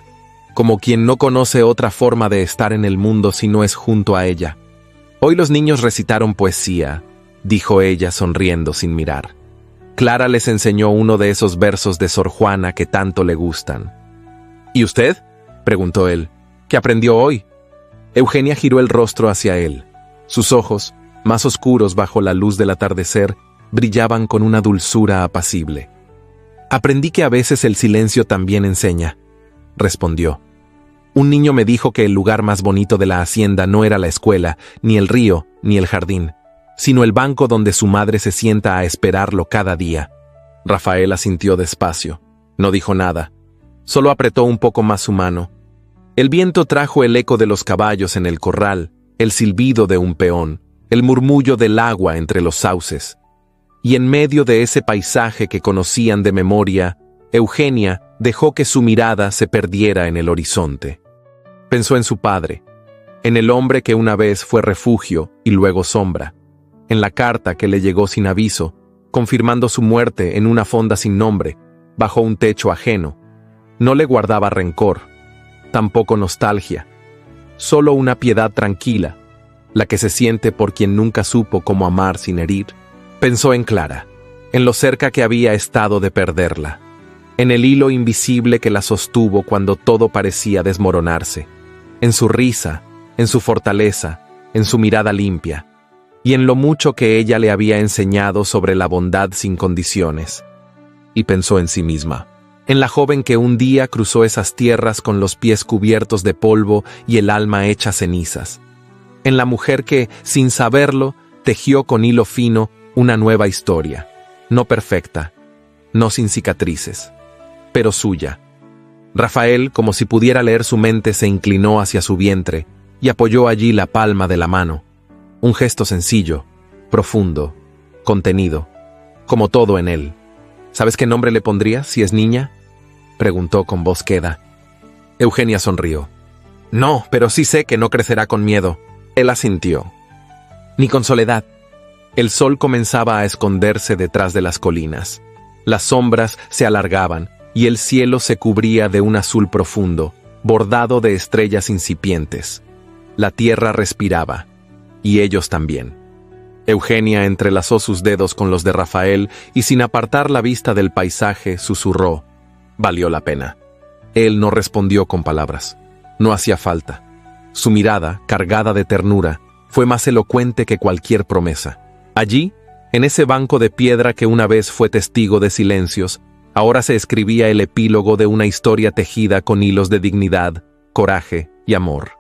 como quien no conoce otra forma de estar en el mundo si no es junto a ella. Hoy los niños recitaron poesía, dijo ella sonriendo sin mirar. Clara les enseñó uno de esos versos de Sor Juana que tanto le gustan. ¿Y usted?, preguntó él. ¿Qué aprendió hoy? Eugenia giró el rostro hacia él. Sus ojos, más oscuros bajo la luz del atardecer, brillaban con una dulzura apacible. Aprendí que a veces el silencio también enseña, respondió. Un niño me dijo que el lugar más bonito de la hacienda no era la escuela, ni el río, ni el jardín, sino el banco donde su madre se sienta a esperarlo cada día. Rafael asintió despacio. No dijo nada. Solo apretó un poco más su mano. El viento trajo el eco de los caballos en el corral, el silbido de un peón, el murmullo del agua entre los sauces. Y en medio de ese paisaje que conocían de memoria, Eugenia dejó que su mirada se perdiera en el horizonte. Pensó en su padre, en el hombre que una vez fue refugio y luego sombra, En la carta que le llegó sin aviso, confirmando su muerte en una fonda sin nombre, bajo un techo ajeno, no le guardaba rencor, tampoco nostalgia, solo una piedad tranquila, la que se siente por quien nunca supo cómo amar sin herir. Pensó en Clara, en lo cerca que había estado de perderla, en el hilo invisible que la sostuvo cuando todo parecía desmoronarse, en su risa, en su fortaleza, en su mirada limpia, y en lo mucho que ella le había enseñado sobre la bondad sin condiciones. Y pensó en sí misma, en la joven que un día cruzó esas tierras con los pies cubiertos de polvo y el alma hecha cenizas, en la mujer que, sin saberlo, tejió con hilo fino una nueva historia, no perfecta, no sin cicatrices, pero suya. Rafael, como si pudiera leer su mente, se inclinó hacia su vientre y apoyó allí la palma de la mano. Un gesto sencillo, profundo, contenido, como todo en él. ¿Sabes qué nombre le pondrías si es niña?, preguntó con voz queda. Eugenia sonrió. No, pero sí sé que no crecerá con miedo. Él asintió. Ni con soledad. El sol comenzaba a esconderse detrás de las colinas. Las sombras se alargaban y el cielo se cubría de un azul profundo, bordado de estrellas incipientes. La tierra respiraba, y ellos también. Eugenia entrelazó sus dedos con los de Rafael y sin apartar la vista del paisaje susurró: valió la pena. Él no respondió con palabras. No hacía falta. Su mirada, cargada de ternura, fue más elocuente que cualquier promesa. Allí, en ese banco de piedra que una vez fue testigo de silencios, ahora se escribía el epílogo de una historia tejida con hilos de dignidad, coraje y amor.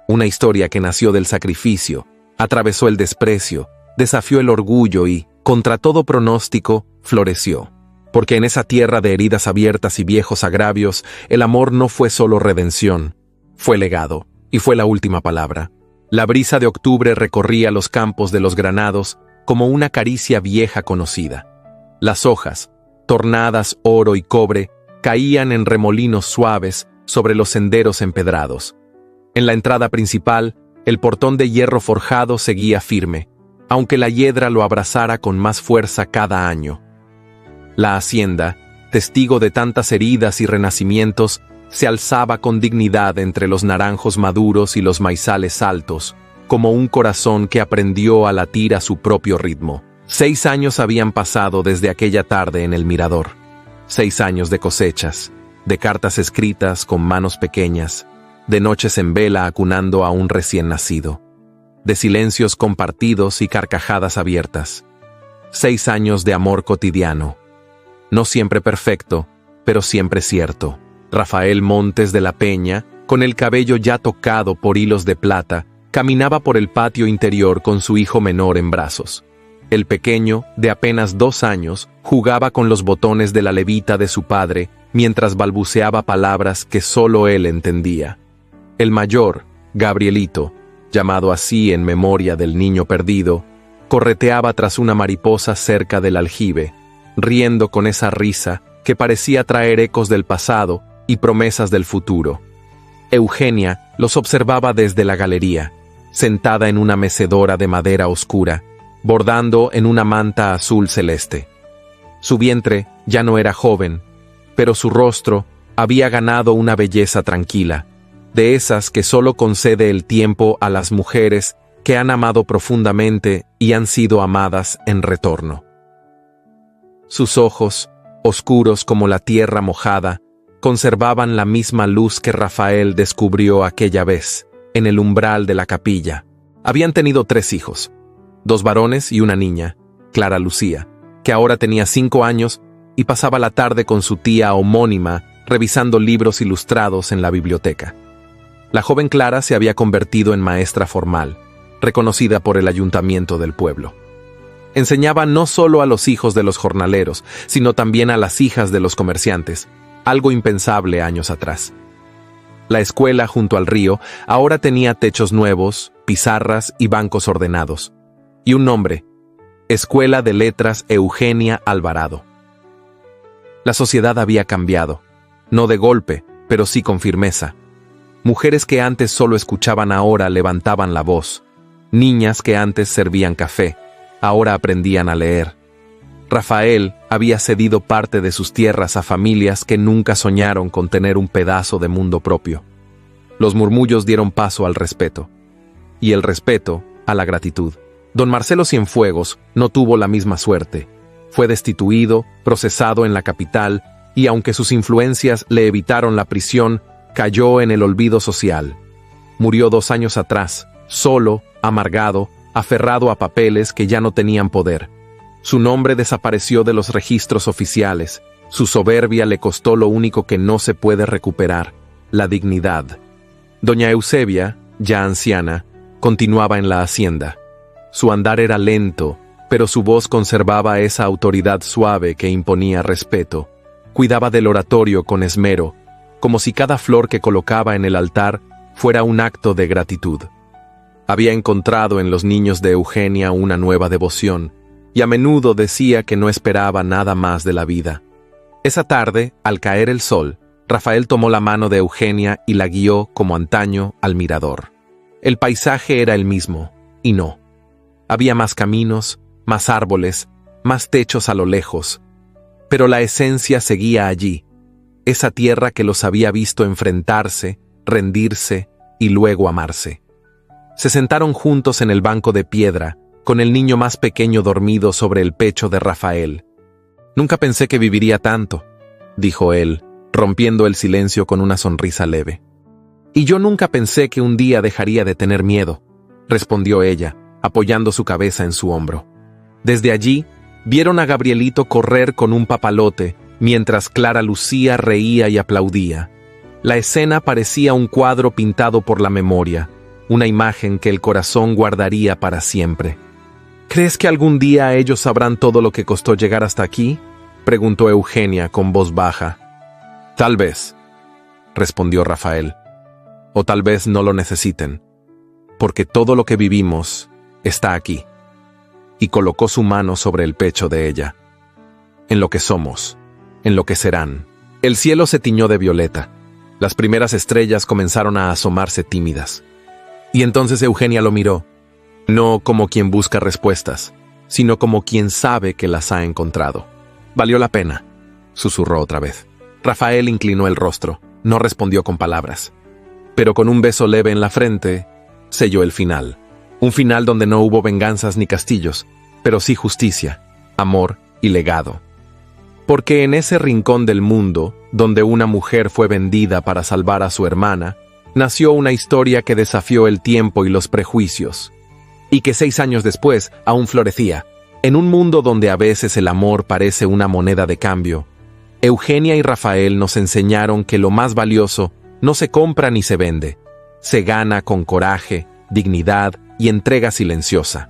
Una historia que nació del sacrificio, atravesó el desprecio, desafió el orgullo y, contra todo pronóstico, floreció. Porque en esa tierra de heridas abiertas y viejos agravios, el amor no fue solo redención, fue legado, y fue la última palabra. La brisa de octubre recorría los campos de los granados como una caricia vieja conocida. Las hojas, tornadas oro y cobre, caían en remolinos suaves sobre los senderos empedrados. En la entrada principal, el portón de hierro forjado seguía firme, aunque la hiedra lo abrazara con más fuerza cada año. La hacienda, testigo de tantas heridas y renacimientos, se alzaba con dignidad entre los naranjos maduros y los maizales altos, como un corazón que aprendió a latir a su propio ritmo. 6 años habían pasado desde aquella tarde en el mirador. 6 años de cosechas, de cartas escritas con manos pequeñas, de noches en vela acunando a un recién nacido, de silencios compartidos y carcajadas abiertas. 6 años de amor cotidiano. No siempre perfecto, pero siempre cierto. Rafael Montes de la Peña, con el cabello ya tocado por hilos de plata, caminaba por el patio interior con su hijo menor en brazos. El pequeño, de apenas 2 años, jugaba con los botones de la levita de su padre, mientras balbuceaba palabras que solo él entendía. El mayor, Gabrielito, llamado así en memoria del niño perdido, correteaba tras una mariposa cerca del aljibe, riendo con esa risa que parecía traer ecos del pasado y promesas del futuro. Eugenia los observaba desde la galería, sentada en una mecedora de madera oscura, bordando en una manta azul celeste. Su vientre ya no era joven, pero su rostro había ganado una belleza tranquila, de esas que solo concede el tiempo a las mujeres que han amado profundamente y han sido amadas en retorno. Sus ojos, oscuros como la tierra mojada, conservaban la misma luz que Rafael descubrió aquella vez, en el umbral de la capilla. Habían tenido 3 hijos, 2 varones y una niña, Clara Lucía, que ahora tenía 5 años y pasaba la tarde con su tía homónima revisando libros ilustrados en la biblioteca. La joven Clara se había convertido en maestra formal, reconocida por el ayuntamiento del pueblo. Enseñaba no solo a los hijos de los jornaleros, sino también a las hijas de los comerciantes, algo impensable años atrás. La escuela junto al río ahora tenía techos nuevos, pizarras y bancos ordenados. Y un nombre: Escuela de Letras Eugenia Alvarado. La sociedad había cambiado, no de golpe, pero sí con firmeza. Mujeres que antes solo escuchaban ahora levantaban la voz, niñas que antes servían café, ahora aprendían a leer. Rafael había cedido parte de sus tierras a familias que nunca soñaron con tener un pedazo de mundo propio. Los murmullos dieron paso al respeto. Y el respeto a la gratitud. Don Marcelo Cienfuegos no tuvo la misma suerte. Fue destituido, procesado en la capital, y aunque sus influencias le evitaron la prisión, cayó en el olvido social. Murió 2 años atrás, solo, amargado, aferrado a papeles que ya no tenían poder. Su nombre desapareció de los registros oficiales. Su soberbia le costó lo único que no se puede recuperar, la dignidad. Doña Eusebia, ya anciana, continuaba en la hacienda. Su andar era lento, pero su voz conservaba esa autoridad suave que imponía respeto. Cuidaba del oratorio con esmero, como si cada flor que colocaba en el altar fuera un acto de gratitud. Había encontrado en los niños de Eugenia una nueva devoción, y a menudo decía que no esperaba nada más de la vida. Esa tarde, al caer el sol, Rafael tomó la mano de Eugenia y la guió, como antaño, al mirador. El paisaje era el mismo, y no. Había más caminos, más árboles, más techos a lo lejos, pero la esencia seguía allí, esa tierra que los había visto enfrentarse, rendirse y luego amarse. Se sentaron juntos en el banco de piedra, con el niño más pequeño dormido sobre el pecho de Rafael. «Nunca pensé que viviría tanto», dijo él, rompiendo el silencio con una sonrisa leve. «Y yo nunca pensé que un día dejaría de tener miedo», respondió ella, apoyando su cabeza en su hombro. Desde allí, vieron a Gabrielito correr con un papalote, mientras Clara Lucía reía y aplaudía. La escena parecía un cuadro pintado por la memoria, una imagen que el corazón guardaría para siempre. «¿Crees que algún día ellos sabrán todo lo que costó llegar hasta aquí?», preguntó Eugenia con voz baja. «Tal vez», respondió Rafael. «O tal vez no lo necesiten, porque todo lo que vivimos está aquí». Y colocó su mano sobre el pecho de ella. «En lo que somos, en lo que serán». El cielo se tiñó de violeta. Las primeras estrellas comenzaron a asomarse tímidas. Y entonces Eugenia lo miró, no como quien busca respuestas, sino como quien sabe que las ha encontrado. «Valió la pena», susurró otra vez. Rafael inclinó el rostro, no respondió con palabras. Pero con un beso leve en la frente, selló el final. Un final donde no hubo venganzas ni castillos, pero sí justicia, amor y legado. Porque en ese rincón del mundo, donde una mujer fue vendida para salvar a su hermana, nació una historia que desafió el tiempo y los prejuicios, y que 6 años después aún florecía. En un mundo donde a veces el amor parece una moneda de cambio, Eugenia y Rafael nos enseñaron que lo más valioso no se compra ni se vende, se gana con coraje, dignidad y entrega silenciosa.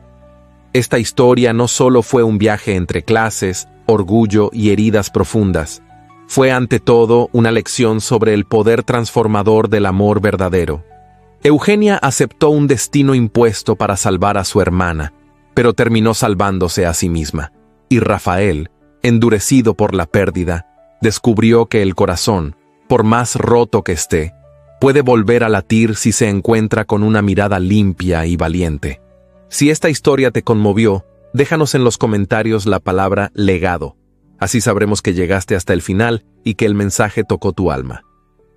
Esta historia no solo fue un viaje entre clases, orgullo y heridas profundas, fue ante todo una lección sobre el poder transformador del amor verdadero. Eugenia aceptó un destino impuesto para salvar a su hermana, pero terminó salvándose a sí misma. Y Rafael, endurecido por la pérdida, descubrió que el corazón, por más roto que esté, puede volver a latir si se encuentra con una mirada limpia y valiente. Si esta historia te conmovió, déjanos en los comentarios la palabra legado. Así sabremos que llegaste hasta el final y que el mensaje tocó tu alma.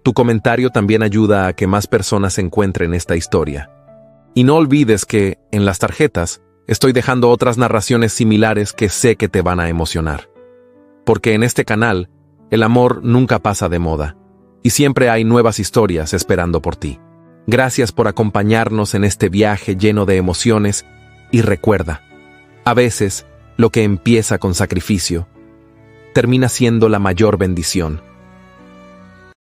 Tu comentario también ayuda a que más personas encuentren esta historia. Y no olvides que, en las tarjetas, estoy dejando otras narraciones similares que sé que te van a emocionar. Porque en este canal, el amor nunca pasa de moda, y siempre hay nuevas historias esperando por ti. Gracias por acompañarnos en este viaje lleno de emociones, y recuerda, a veces, lo que empieza con sacrificio, termina siendo la mayor bendición.